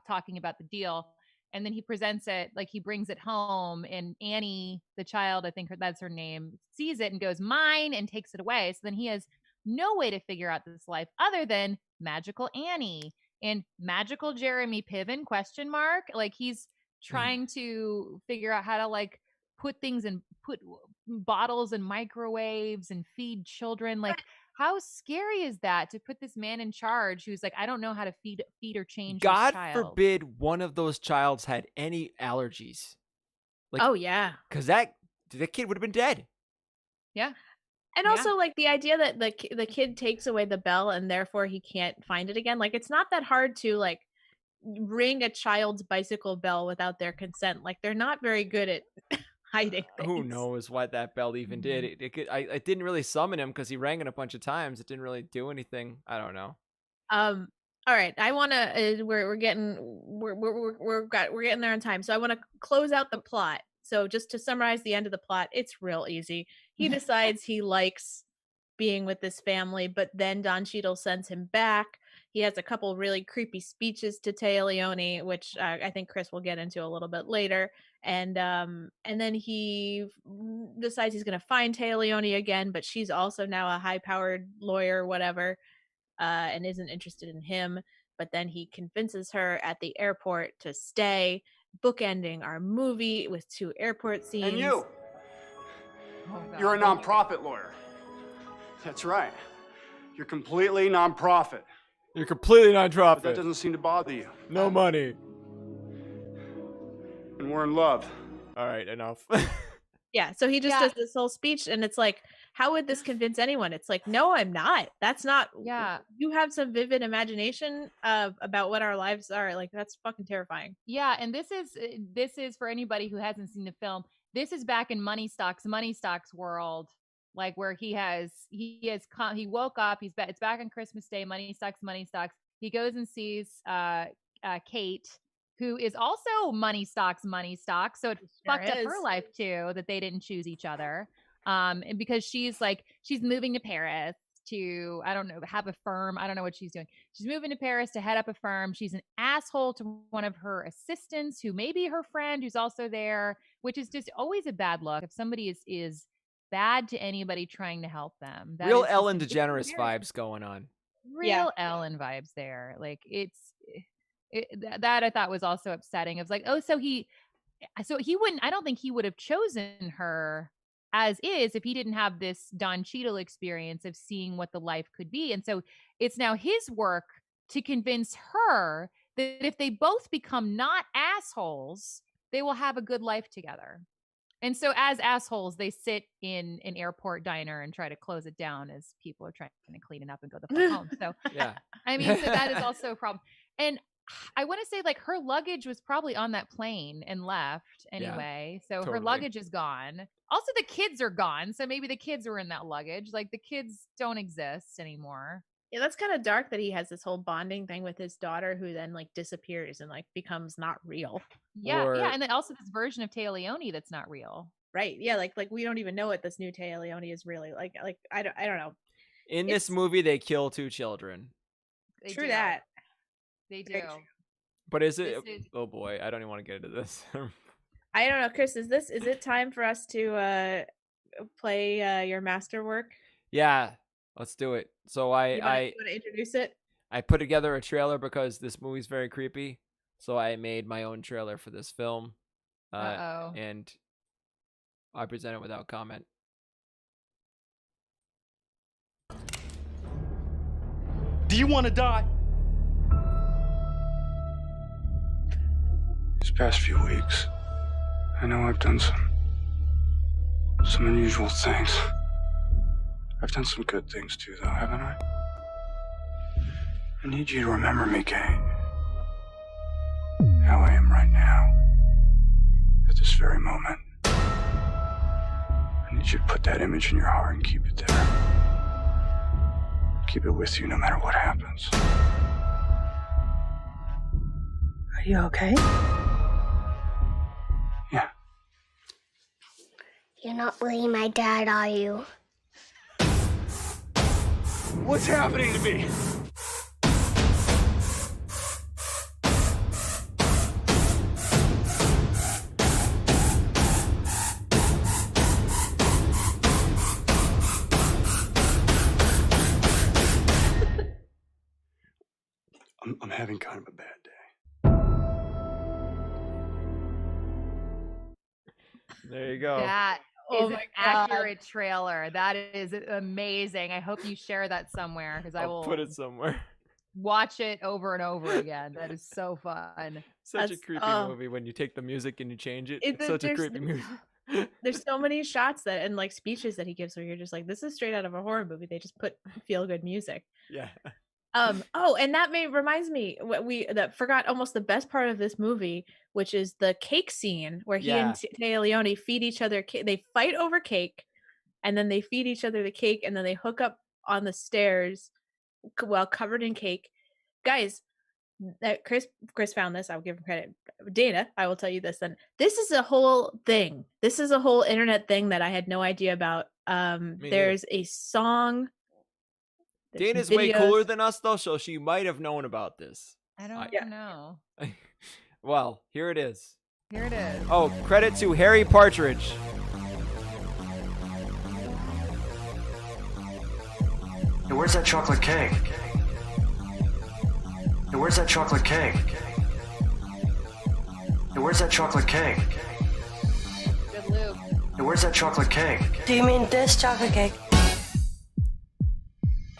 talking about the deal, and then he presents it, like he brings it home, and Annie, the child, I think that's her name, sees it and goes, mine, and takes it away. So then he has no way to figure out this life other than magical Annie and magical Jeremy Piven ? Like he's trying to figure out how to like put bottles in microwaves and feed children. Like, how scary is that to put this man in charge who's like, I don't know how to feed or change God this child. forbid one of those childs had any allergies. Like, oh yeah, because that kid would have been dead. Yeah. And also like the idea that the kid takes away the bell and therefore he can't find it again. Like, it's not that hard to like ring a child's bicycle bell without their consent. Like, they're not very good at hiding things. Who knows what that bell even did? It didn't really summon him because he rang it a bunch of times. It didn't really do anything. I don't know. All right, I want to. We're getting there on time, so I want to close out the plot. So just to summarize the end of the plot, it's real easy. He decides he likes being with this family, but then Don Cheadle sends him back He has a couple really creepy speeches to Téa Leoni, which I think Chris will get into a little bit later. And then he decides he's going to find Téa Leoni again, but she's also now a high-powered lawyer, whatever, and isn't interested in him. But then he convinces her at the airport to stay, bookending our movie with 2 airport scenes. And you? Oh, God. You're a nonprofit lawyer. That's right. You're completely nonprofit. You're completely But that non-profit. doesn't seem to bother you. No money. And we're in love. All right, enough. Yeah, so he just does this whole speech, and it's like, how would this convince anyone? It's like, no, I'm not. That's not. Yeah. You have some vivid imagination about what our lives are. Like, that's fucking terrifying. Yeah, and this is for anybody who hasn't seen the film. This is back in Money Stocks world, like where he woke up. It's back on Christmas Day. Money Stocks. He goes and sees Kate, who is also Money Stocks. So it fucked up her life too, that they didn't choose each other. And because she's moving to Paris to, I don't know, have a firm. I don't know what she's doing. She's moving to Paris to head up a firm. She's an asshole to one of her assistants, who may be her friend, who's also there, which is just always a bad look. If somebody is bad to anybody trying to help them. Real Ellen DeGeneres vibes going on. Real Ellen vibes there. Like that I thought was also upsetting. It was like, oh, so he wouldn't, I don't think he would have chosen her as is if he didn't have this Don Cheadle experience of seeing what the life could be. And so it's now his work to convince her that if they both become not assholes, they will have a good life together. And so as assholes, they sit in an airport diner and try to close it down as people are trying to clean it up and go the fuck home. So yeah, I mean, so that is also a problem. And I want to say, like, her luggage was probably on that plane and left anyway. So totally. Her luggage is gone. Also, the kids are gone. So maybe the kids were in that luggage. Like, the kids don't exist anymore. Yeah, that's kind of dark that he has this whole bonding thing with his daughter, who then like disappears and like becomes not real. Yeah, yeah, and then also this version of Téa Leoni that's not real. Right. Yeah, like we don't even know what this new Téa Leoni is really like. Like I don't know. In this movie, they kill 2 children. True that. They do. But is it? Oh boy, I don't even want to get into this. I don't know, Chris. Is it time for us to play your masterwork? Yeah, let's do it. So you want to introduce it? I put together a trailer because this movie's very creepy. So I made my own trailer for this film. And I present it without comment. Do you want to die? These past few weeks, I know I've done some unusual things. I've done some good things too, though, haven't I? I need you to remember me, Kate. How I am right now. At this very moment. I need you to put that image in your heart and keep it there. Keep it with you no matter what happens. Are you okay? Yeah. You're not really my dad, are you? What's happening to me? I'm having kind of a bad day. There you go. That is an accurate trailer. That is amazing. I hope you share that somewhere because I will put it somewhere. Watch it over and over again. That is so fun. Such a creepy movie when you take the music and you change it. It's such a creepy movie. There's so many shots that and like speeches that he gives where you're just like, this is straight out of a horror movie. They just put feel good music. Yeah. And that reminds me what that forgot almost the best part of this movie, which is the cake scene where he and Téa Leoni feed each other. They fight over cake, and then they feed each other the cake, and then they hook up on the stairs while covered in cake. Guys, Chris found this. I'll give him credit. Dana, I will tell you this. Then this is a whole thing. This is a whole internet thing that I had no idea about. There's a song Dana's way cooler than us, though, so she might have known about this. I don't know. Well, here it is. Here it is. Oh, credit to Harry Partridge. Hey, where's that chocolate cake? Hey, where's that chocolate cake? Hey, where's that chocolate cake? Good lube. Hey, where's that chocolate cake? Do you mean this chocolate cake?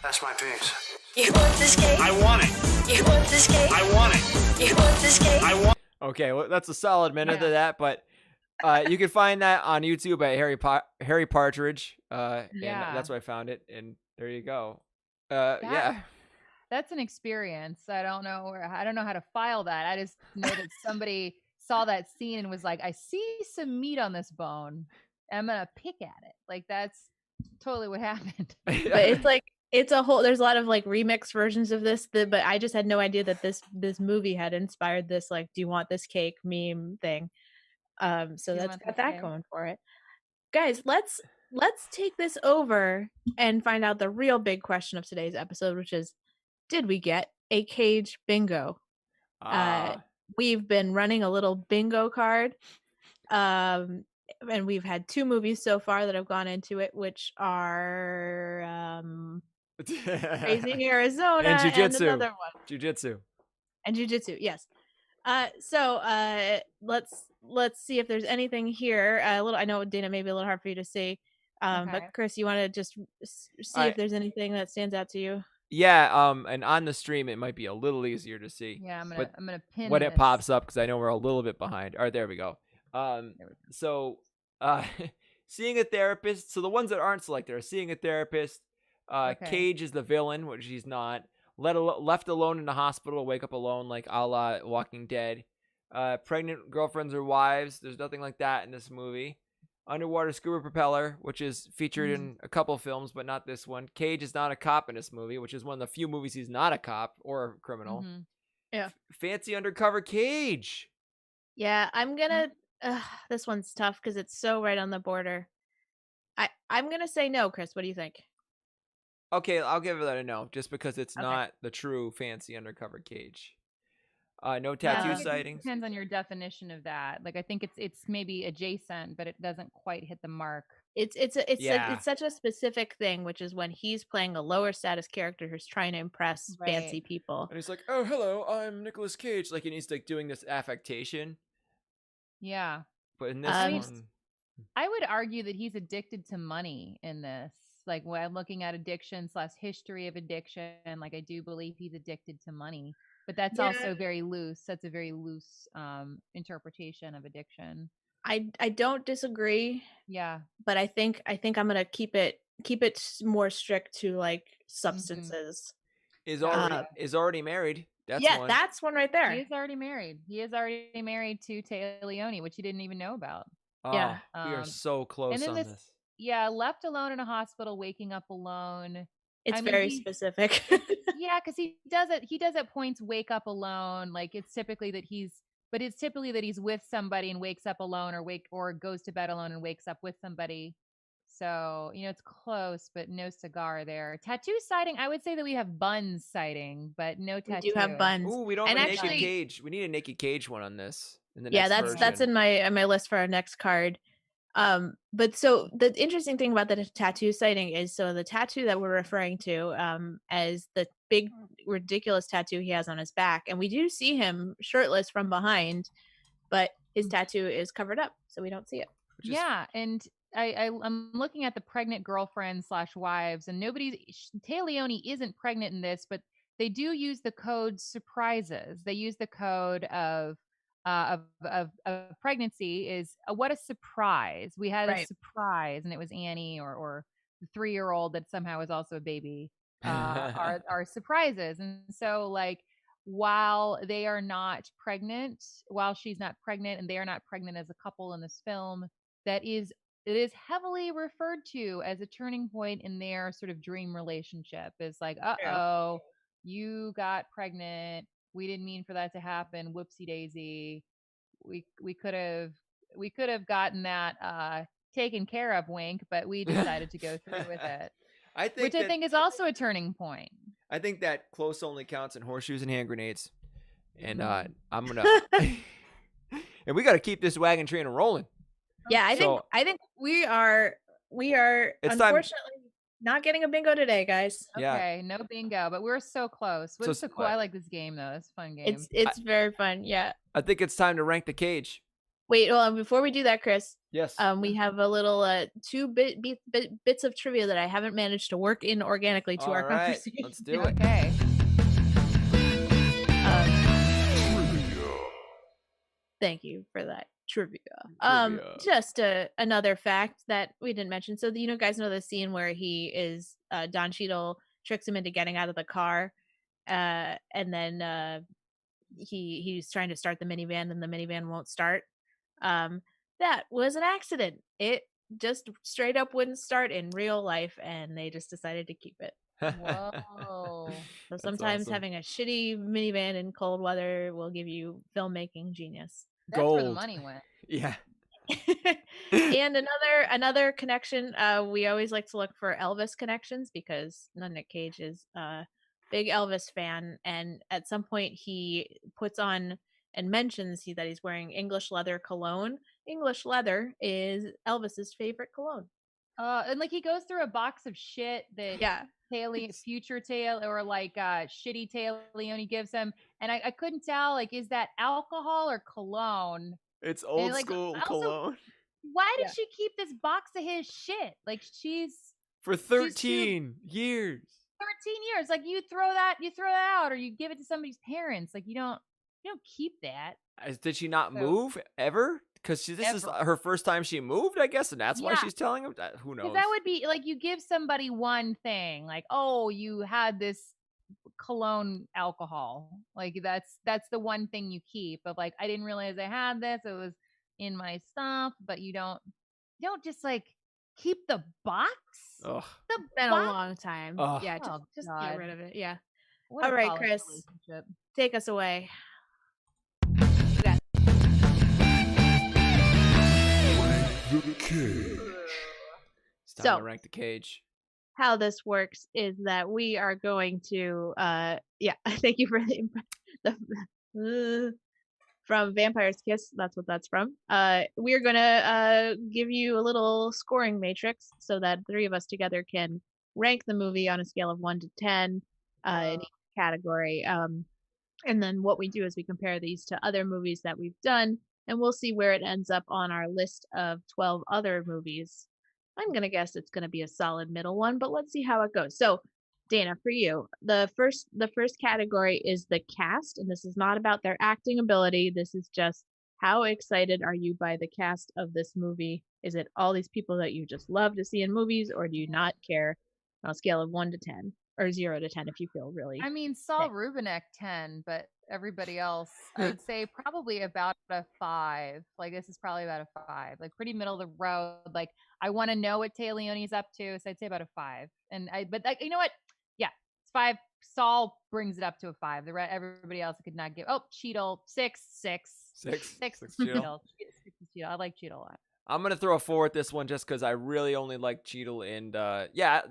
That's my piece. You want this cake? I want it. You want this cake? I want it. You want this cake? I want. Okay, well, that's a solid minute of that, but you can find that on YouTube at Harry Partridge. And that's where I found it, and there you go. Yeah. That's an experience. I don't know how to file that. I just know that somebody saw that scene and was like, I see some meat on this bone. I'm gonna pick at it. Like, that's totally what happened. But it's like there's a lot of like remix versions of this, but I just had no idea that this movie had inspired this like, do you want this cake meme thing. So that's got that going for it. Guys, let's take this over and find out the real big question of today's episode, which is, did we get a Cage bingo? We've been running a little bingo card. And we've had 2 movies so far that have gone into it, which are Raising Arizona and Jiu-Jitsu. and another one. Jiu-Jitsu, yes. So let's see if there's anything here. I know, Dana, maybe a little hard for you to see. But Chris, you want to just see if there's anything that stands out to you? Yeah, and on the stream it might be a little easier to see. Yeah, I'm gonna pin when this. it pops up, because I know we're a little bit behind. All right, there we go. So seeing a therapist. So the ones that aren't selected are seeing a therapist. Cage is the villain, which he's not. Left alone in the hospital, wake up alone, like a la Walking Dead. Pregnant girlfriends or wives. There's nothing like that in this movie. Underwater scuba propeller, which is featured in a couple films, but not this one. Cage is not a cop in this movie, which is one of the few movies he's not a cop or a criminal. Yeah. Fancy undercover Cage. Yeah, I'm gonna. This one's tough because it's so right on the border. I'm gonna say no, Chris. What do you think? Okay, I'll give that a no, just because it's not the true fancy undercover Cage. No tattoo sightings. Depends on your definition of that. Like, I think it's maybe adjacent, but it doesn't quite hit the mark. It's such a specific thing, which is when he's playing a lower status character who's trying to impress fancy people. And he's like, "Oh, hello, I'm Nicolas Cage." Like, and he's like doing this affectation. Yeah. But in this one, I would argue that he's addicted to money in this. Like, when I'm looking at addiction / history of addiction, like, I do believe he's addicted to money. But that's also very loose. That's a very loose interpretation of addiction. I don't disagree. Yeah. But I think I'm gonna keep it more strict to like substances. Is already married. That's one. That's one right there. He is already married. He is already married to Taylor Leone, which he didn't even know about. Oh, we are so close on this. Yeah, left alone in a hospital, waking up alone. It's very specific. Yeah, because he does at points wake up alone. Like, it's typically that he's with somebody and wakes up alone, or goes to bed alone and wakes up with somebody. So, it's close, but no cigar there. Tattoo sighting, I would say that we have buns sighting, but no tattoo. We do have buns. Ooh, we don't have a Naked Cage. We need a Naked Cage one on this. That's in my list for our next card. But so the interesting thing about the tattoo sighting is, so the tattoo that we're referring to as the big ridiculous tattoo he has on his back, and we do see him shirtless from behind, but his tattoo is covered up, so we don't see it. And I'm looking at the pregnant girlfriend / wives, and Taylor Leone isn't pregnant in this, but they do use the code surprises. They use the code of pregnancy is what a surprise. We had a surprise, and it was Annie or the 3-year-old that somehow is also a baby. Are surprises. And so, like, while they are not pregnant, while she's not pregnant and they are not pregnant as a couple in this film, it is heavily referred to as a turning point in their sort of dream relationship. It's like, you got pregnant. We didn't mean for that to happen. Whoopsie daisy. We could have gotten that taken care of, wink, but we decided to go through with it. Which I think is also a turning point. I think that close only counts in horseshoes and hand grenades. And I'm gonna and we got to keep this wagon train rolling. Yeah, I think we are unfortunately not getting a bingo today, guys. Okay, no bingo, but we're so close. What's so cool? I like this game though. It's a fun game. It's very fun. Yeah. I think it's time to rank the cage. Wait, hold on. Before we do that, Chris. Yes. We have a little two bits of trivia that I haven't managed to work in organically to our conversation. Let's do it. Okay. Thank you for that trivia. Just another fact that we didn't mention. So you guys know the scene where he is Don Cheadle tricks him into getting out of the car, and then he's trying to start the minivan and the minivan won't start. That was an accident. It just straight up wouldn't start in real life, and they just decided to keep it. Whoa. So sometimes having a shitty minivan in cold weather will give you filmmaking genius. That's where the money went. Yeah. And another connection, we always like to look for Elvis connections because Nick Cage is a big Elvis fan, and at some point he puts on and mentions that he's wearing English leather cologne. English leather is Elvis's favorite cologne. And like he goes through a box of shit that future Taylor or like shitty Taylor Leone gives him, and I couldn't tell, like, is that alcohol or cologne? It's old school cologne. Why did she keep this box of his shit? Like for 13 years. 13 years. Like you throw that out, or you give it to somebody's parents. Like you don't keep that. Did she not move ever? Because this is her first time she moved, I guess, and that's why she's telling him. Who knows? That would be like you give somebody one thing, like, oh, you had this cologne alcohol. Like that's the one thing you keep. Of like, I didn't realize I had this. It was in my stuff, but you don't just like keep the box. Ugh. It's been a long time. Ugh. Yeah, just get rid of it. Yeah. What all right, Chris, take us away. The cage. It's time to rank the cage. How this works is that we are going to thank you for the from Vampire's Kiss. That's what that's from. We're gonna give you a little scoring matrix so that the three of us together can rank the movie on a scale of 1 to 10 in each category. And then what we do is we compare these to other movies that we've done, and we'll see where it ends up on our list of 12 other movies. I'm going to guess it's going to be a solid middle one, but let's see how it goes. So, Dana, for you, the first category is the cast, and this is not about their acting ability. This is just how excited are you by the cast of this movie? Is it all these people that you just love to see in movies, or do you not care? On a scale of 1 to 10, or 0 to 10 if you feel really. I mean, Saul Rubinek 10, but everybody else, I'd say probably about a 5. Like this is probably about a 5, like pretty middle of the road. Like I want to know what Taylor Leone's up to, so I'd say about a 5. But like, you know what? Yeah, it's 5. Saul brings it up to a 5. Everybody else I could not give. Oh, Cheadle 6. Cheadle. I like Cheadle a lot. I'm gonna throw a 4 at this one just because I really only like Cheadle, and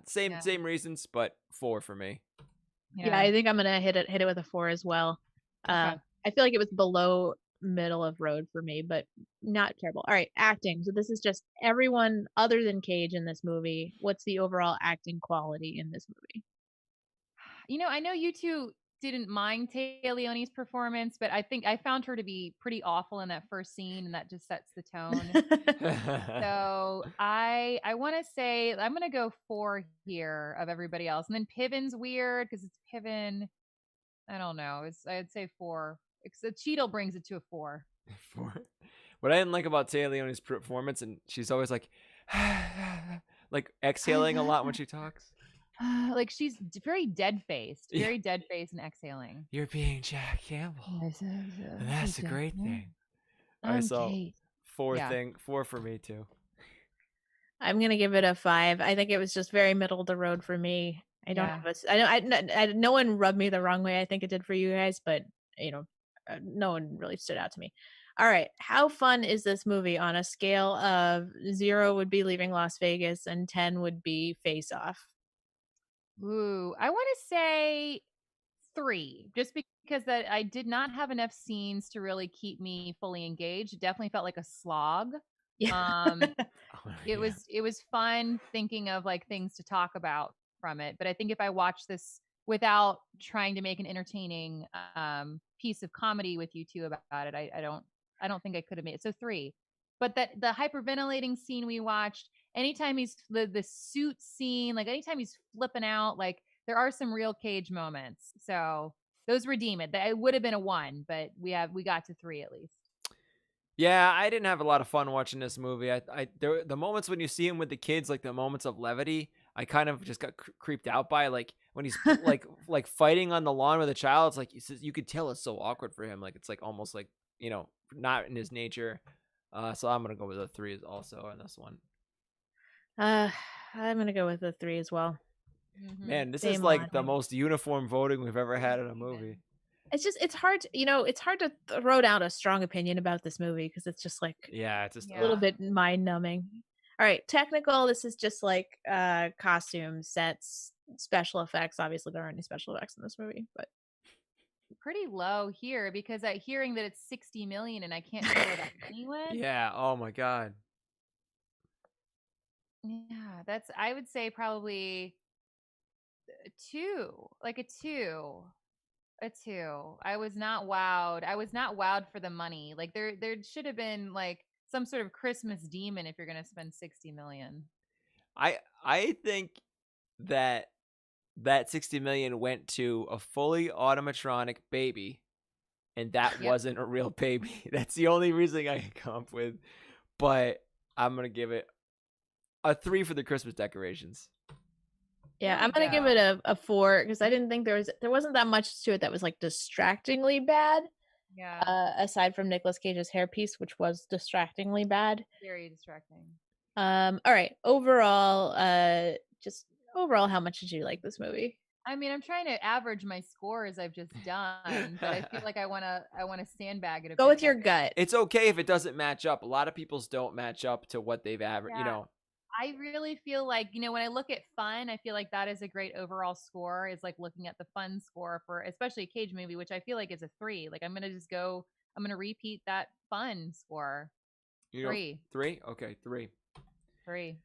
same reasons, but 4 for me. Yeah, I think I'm gonna hit it with a 4 as well. Okay. I feel like it was below middle of road for me, but not terrible. All right, acting. So this is just everyone other than Cage in this movie. What's the overall acting quality in this movie? I know you two didn't mind Taylor Leone's performance, but I think I found her to be pretty awful in that first scene, and that just sets the tone. So I want to say I'm going to go 4 here of everybody else, and then Piven's weird because it's Piven. I don't know. I'd say 4. Cheadle brings it to a 4. 4. What I didn't like about Taylor Leone's performance, and she's always like, like exhaling a lot when she talks. Like she's very dead-faced, and exhaling. You're being Jack Campbell. And that's a great thing. I saw 4 for me too. I'm gonna give it a 5. I think it was just very middle of the road for me. I don't have no one rubbed me the wrong way. I think it did for you guys, but no one really stood out to me. All right, how fun is this movie on a scale of 0 would be Leaving Las Vegas and 10 would be Face Off? Ooh, I want to say 3, just because that I did not have enough scenes to really keep me fully engaged. It definitely felt like a slog. Yeah. It was fun thinking of like things to talk about from it, but I think if I watch this without trying to make an entertaining piece of comedy with you two about it, I don't think I could have made it. So 3. But that the hyperventilating scene we watched, anytime he's the suit scene, like anytime he's flipping out, like there are some real Cage moments. So those redeem it. It would have been a 1, but we got to 3 at least. Yeah, I didn't have a lot of fun watching this movie. The moments when you see him with the kids, like the moments of levity, I kind of just got creeped out by. Like when he's like fighting on the lawn with a child. It's like you could tell it's so awkward for him. Like it's like almost like not in his nature. So I'm gonna go with a 3 also on this one. I'm gonna go with a 3 as well. Man, this Same is like line. the most uniform voting we've ever had in a movie. It's hard to throw down a strong opinion about this movie because it's just like it's just a little bit mind numbing. All right, technical. This is just like costumes, sets, special effects. Obviously, there aren't any special effects in this movie, but pretty low here because I'm hearing that it's 60 million and I can't know where that money went. Yeah. Oh my god. Yeah, I would say probably 2, like a 2. A 2. I was not wowed for the money. Like there should have been like some sort of Christmas demon if you're going to spend 60 million. I think that 60 million went to a fully automatronic baby, and that wasn't a real baby. That's the only reason I can come up with. But I'm gonna give it a 3 for the Christmas decorations. Yeah, I'm gonna give it a 4 because I didn't think there wasn't that much to it that was like distractingly bad. Yeah. Aside from Nicolas Cage's hairpiece, which was distractingly bad. Very distracting. All right. Overall, how much did you like this movie? I mean, I'm trying to average my score as I've just done, but I feel like I wanna sandbag it a bit. Go with your gut. It's okay if it doesn't match up. A lot of people's don't match up to what they've averaged. I really feel like, when I look at fun, I feel like that is a great overall score, is like looking at the fun score for especially a Cage movie, which I feel like is a 3. Like I'm going to repeat that fun score. 3. 3? Okay, 3. 3.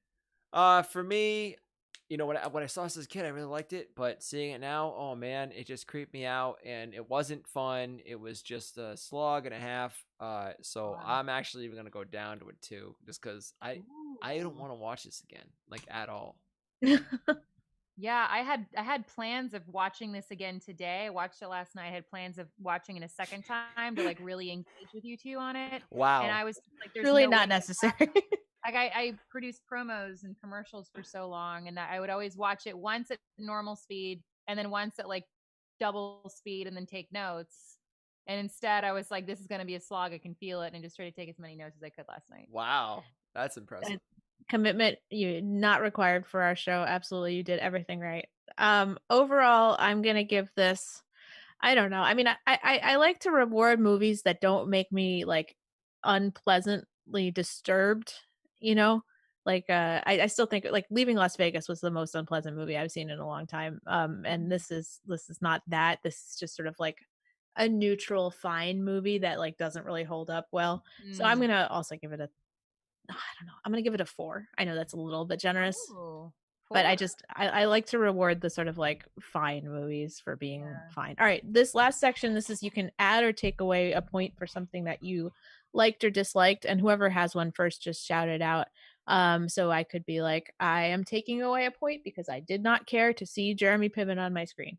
For me, when I saw this as a kid, I really liked it, but seeing it now, oh man, it just creeped me out, and it wasn't fun. It was just a slog and a half. So I'm actually even gonna go down to a 2, just because I don't want to watch this again, like at all. Yeah, I had plans of watching this again today. I watched it last night. I had plans of watching it a second time to like really engage with you two on it. Wow. And I was like, there's really no not necessary. Like I produced promos and commercials for so long, and I would always watch it once at normal speed and then once at like double speed and then take notes. And instead I was like, this is going to be a slog. I can feel it. And just try to take as many notes as I could last night. Wow. That's impressive. Commitment, you not required for our show. Absolutely. You did everything right. Overall, I'm going to give this, I don't know. I mean, I like to reward movies that don't make me like unpleasantly disturbed, like I still think like Leaving Las Vegas was the most unpleasant movie I've seen in a long time. And this is not that. This is just sort of like a neutral fine movie that like doesn't really hold up well. So I'm gonna also give it I'm gonna give it a 4. I know that's a little bit generous. Ooh, but I like to reward the sort of like fine movies for being fine. All right, this last section, this is you can add or take away a point for something that you liked or disliked, and whoever has one first just shout it out. So I could be like, I am taking away a point because I did not care to see Jeremy Piven on my screen,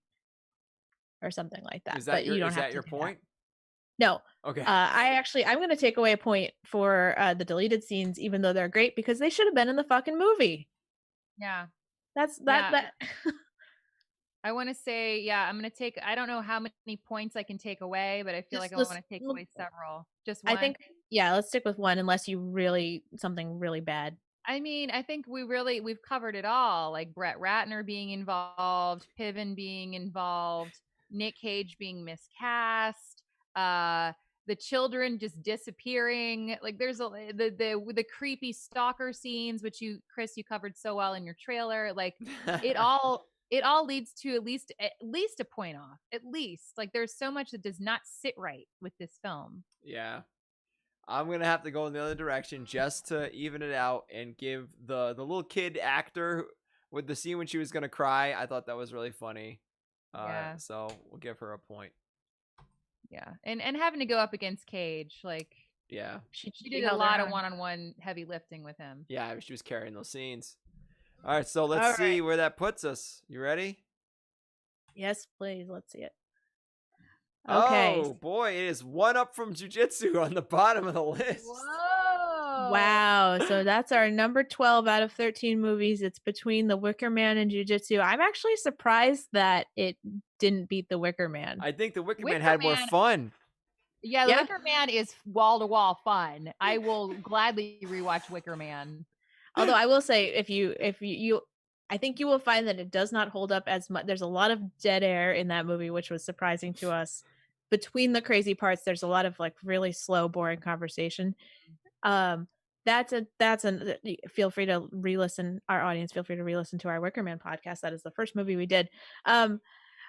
or something like that. Is that but your, you don't is have that to your do point? That. No. Okay. I'm going to take away a point for the deleted scenes, even though they're great, because they should have been in the fucking movie. Yeah. That. I want to say, I'm going to take, I don't know how many points I can take away, but I feel like I want to take away several. Just one. I think, let's stick with one unless you something really bad. I mean, I think we've covered it all, like Brett Ratner being involved, Piven being involved, Nick Cage being miscast, the children just disappearing. Like there's the creepy stalker scenes, which Chris, you covered so well in your trailer. Like it all it all leads to at least a point off. At least, like, there's so much that does not sit right with this film. Yeah. I'm going to have to go in the other direction just to even it out and give the little kid actor with the scene when she was going to cry. I thought that was really funny. Yeah. So we'll give her a point. Yeah. And having to go up against Cage, like, yeah, she did a lot of one-on-one heavy lifting with him. Yeah, she was carrying those scenes. All right, so let's see where that puts us. You ready? Yes, please. Let's see it. Okay. Oh boy, it is one up from Jiu-Jitsu on the bottom of the list. Whoa! Wow. So that's our number 12 out of 13 movies. It's between The Wicker Man and Jiu-Jitsu. I'm actually surprised that it didn't beat The Wicker Man. I think The Wicker Man had more fun. Yeah, The Wicker Man is wall-to-wall fun. I will gladly rewatch Wicker Man. Although I will say, if you I think you will find that it does not hold up as much. There's a lot of dead air in that movie, which was surprising to us. Between the crazy parts, there's a lot of like really slow, boring conversation. Feel free to re-listen. Our audience, feel free to re-listen to our Wicker Man podcast. That is the first movie we did.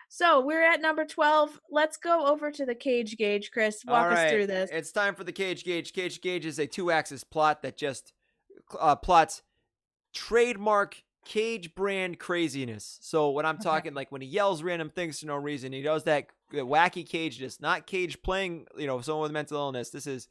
So we're at number 12. Let's go over to the Cage Gauge. Chris, walk us through this. It's time for the Cage Gauge. Cage Gauge is a 2-axis plot that just plots trademark Cage brand craziness. So when I'm talking like when he yells random things for no reason, he does that wacky Cageness, not Cage playing, someone with mental illness. This is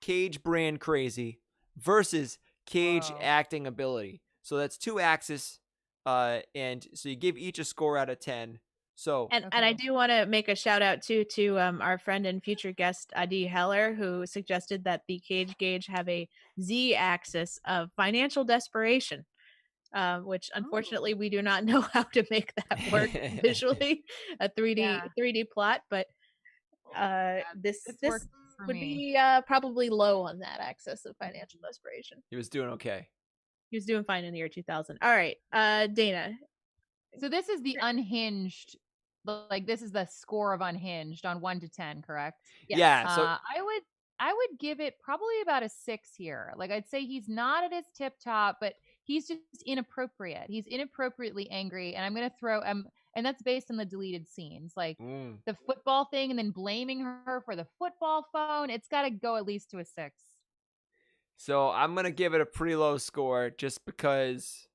Cage brand crazy versus Cage acting ability. So that's 2 axis, and so you give each a score out of 10. So and I do want to make a shout out to our friend and future guest Adi Heller, who suggested that the Cage Gauge have a Z axis of financial desperation. Which unfortunately we do not know how to make that work visually, a 3D plot, but this would be probably low on that axis of financial desperation. He was doing okay. He was doing fine in the year 2000. All right, Dana. So this is the unhinged, like this is the score of unhinged on 1 to 10, correct? Yes. Yeah. So I would give it probably about a 6 here. Like I'd say he's not at his tip top, but he's just inappropriate. He's inappropriately angry, and I'm gonna throw and that's based on the deleted scenes, like the football thing, and then blaming her for the football phone. It's got to go at least to a 6. So I'm gonna give it a pretty low score, just because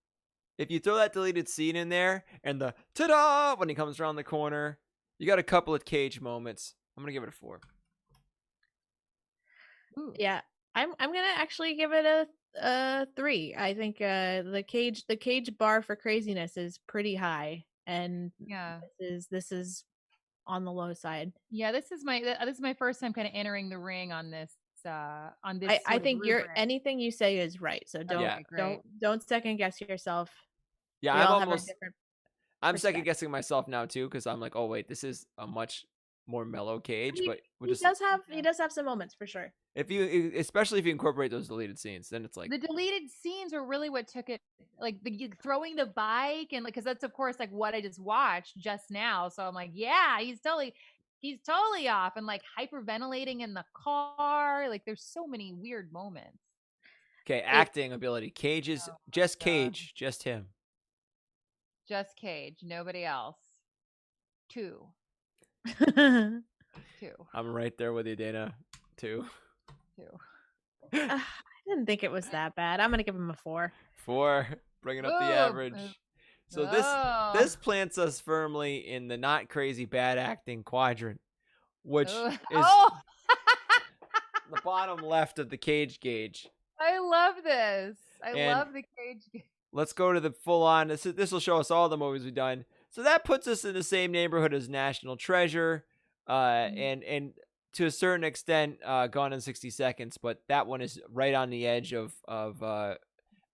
if you throw that deleted scene in there and the ta-da when he comes around the corner, you got a couple of Cage moments. I'm gonna give it a 4. Ooh. Yeah, I'm gonna actually give it a 3. I think the Cage bar for craziness is pretty high, and this is on the low side. Yeah, this is my first time kind of entering the ring on this. I think anything you say is right, so don't second guess yourself. Yeah, I'm second guessing myself now too, because I'm like, oh wait, this is a much more mellow Cage, but he does have some moments for sure. Especially if you incorporate those deleted scenes, then it's like the deleted scenes are really what took it, like the throwing the bike, and like because that's of course like what I just watched just now. So I'm like, yeah, he's totally off, and like hyperventilating in the car. Like there's so many weird moments. Okay, acting ability. Cage is just Cage, just him. Just Cage, nobody else. 2. 2. I'm right there with you, Dana. 2. I didn't think it was that bad. I'm gonna give him a 4. 4, bringing up the average. So this plants us firmly in the not crazy bad acting quadrant, which is the bottom left of the Cage Gauge. I love this. I love the Cage Gauge. Let's go to the full on. This will show us all the movies we've done. So that puts us in the same neighborhood as National Treasure, and to a certain extent, Gone in 60 Seconds. But that one is right on the edge of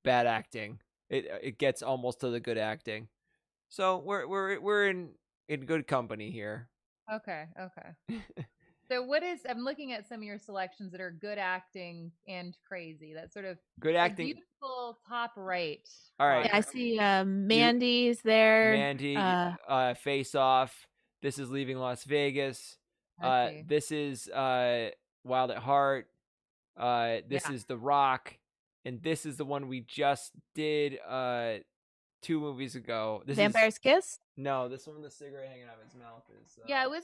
bad acting. It gets almost to the good acting. So we're in good company here. Okay. So I'm looking at some of your selections that are good acting and crazy. That sort of good acting, beautiful top right. All right. Yeah, I see Mandy's there. Mandy, Face Off. This is Leaving Las Vegas. This is Wild at Heart. This is The Rock, and this is the one we just did 2 movies ago. Vampire's Kiss? No, this one with the cigarette hanging out of his mouth is. Yeah, it was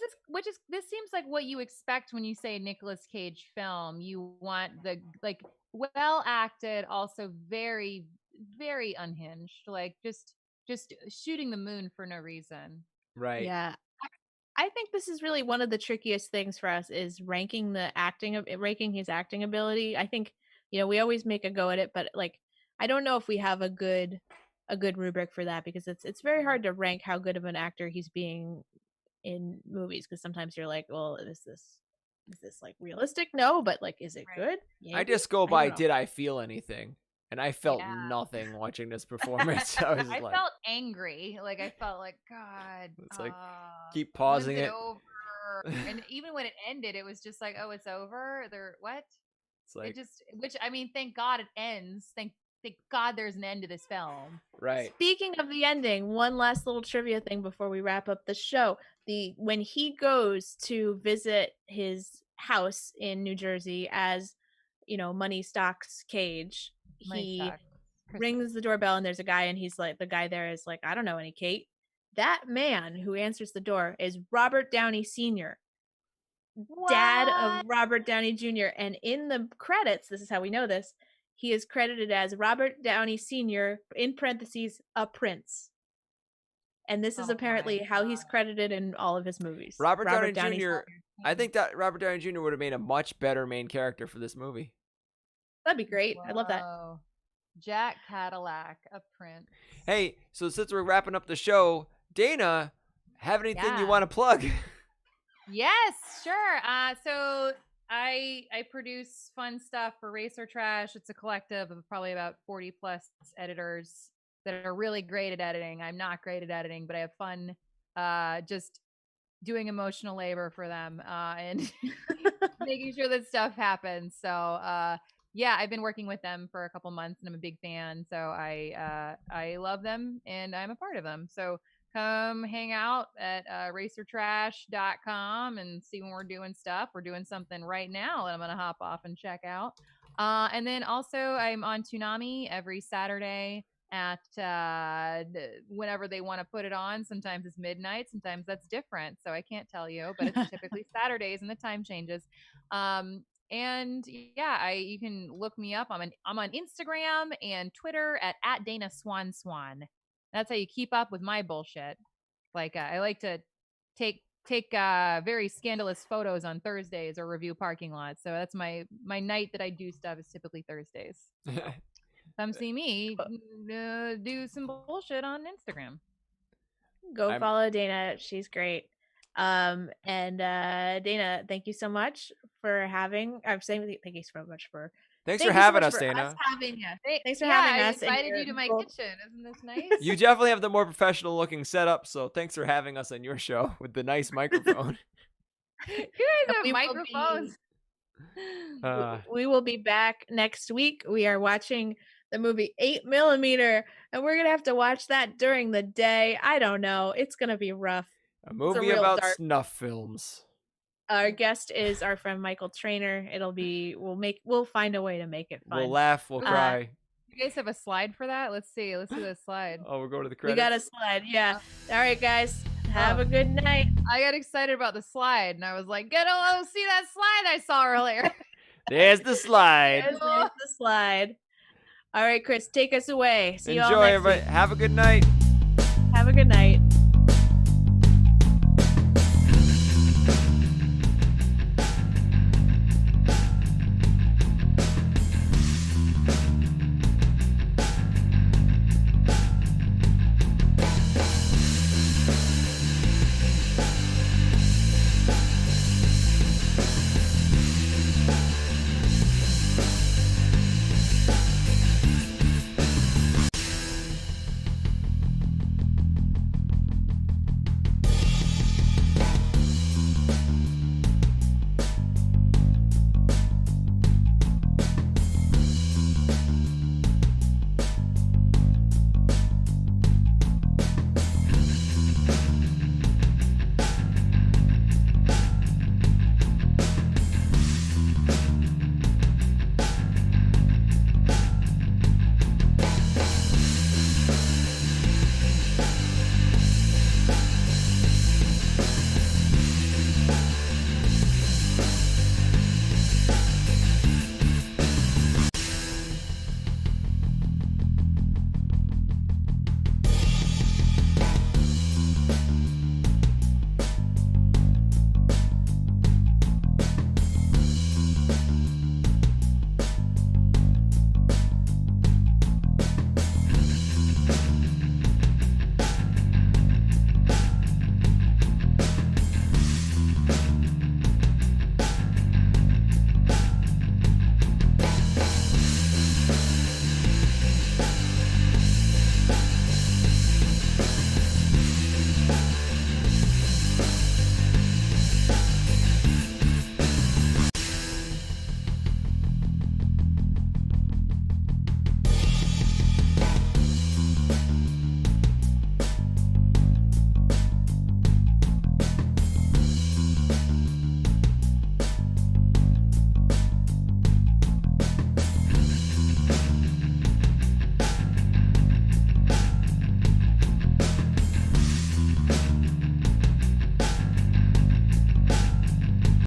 this seems like what you expect when you say Nicolas Cage film. You want the like well acted, also very, very unhinged, like just shooting the moon for no reason. Right. Yeah. I think this is really one of the trickiest things for us is ranking his acting ability. I think, we always make a go at it, but like I don't know if we have a good rubric for that, because it's very hard to rank how good of an actor he's being in movies, because sometimes you're like, well, is this like realistic? No, but like, is it good? Maybe? I just go by did I feel anything? And I felt nothing watching this performance. I was I felt angry. Like I felt like, God. It's like keep pausing it. Over? And even when it ended, it was just like, oh, it's over. What? It's like which I mean, thank God it ends. Thank God there's an end to this film. Right. Speaking of the ending, one last little trivia thing before we wrap up the show. When he goes to visit his house in New Jersey as, Money Stocks Cage, he rings the doorbell and there's a guy, and he's like, the guy there is like, I don't know any Kate. That man who answers the door is Robert Downey Sr., dad of Robert Downey Jr. And in the credits, this is how we know this, he is credited as Robert Downey Sr., in parentheses, a prince. And this is apparently how he's credited in all of his movies. Robert Downey Jr. I think that Robert Downey Jr. would have made a much better main character for this movie. That'd be great. I'd love that. Jack Cadillac, a prince. Hey, so since we're wrapping up the show, Dana, have anything you want to plug? Yes, sure. So I produce fun stuff for Racer Trash. It's a collective of probably about 40 plus editors that are really great at editing. I'm not great at editing, but I have fun just doing emotional labor for them and making sure that stuff happens. So yeah, I've been working with them for a couple months and I'm a big fan. So I love them and I'm a part of them. So come hang out at racertrash.com and see when we're doing stuff. We're doing something right now that I'm going to hop off and check out. And then also I'm on Toonami every Saturday at whenever they want to put it on. Sometimes it's midnight, sometimes that's different, so I can't tell you, but it's typically Saturdays and the time changes. And yeah, you can look me up. I'm on Instagram and Twitter at Dana Swan. That's how you keep up with my bullshit. Like I like to take very scandalous photos on Thursdays or review parking lots. So that's my night that I do stuff is typically Thursdays. Come see me do some bullshit on Instagram. Go follow Dana. She's great. And Dana, thank you so much for having. I'm saying thank you so much for. Thanks for having us, Dana. Thanks for having us. I invited you to my kitchen. Isn't this nice? You definitely have the more professional looking setup, so thanks for having us on your show with the nice microphone. You guys have microphones. We will be back next week. We are watching the movie 8mm, and we're gonna have to watch that during the day. I don't know. It's gonna be rough. A movie about snuff films. Our guest is our friend Michael Trainer. We'll find a way to make it fun. We'll laugh, we'll cry. You guys have a slide for that? Let's see. Let's do the slide. Oh, we're going to the credits. We got a slide, yeah. All right, guys. Have a good night. I got excited about the slide, and I was like, see that slide I saw earlier. There's the slide. There's the slide. All right, Chris, take us away. See you all Enjoy, next everybody. week. Have a good night. Have a good night.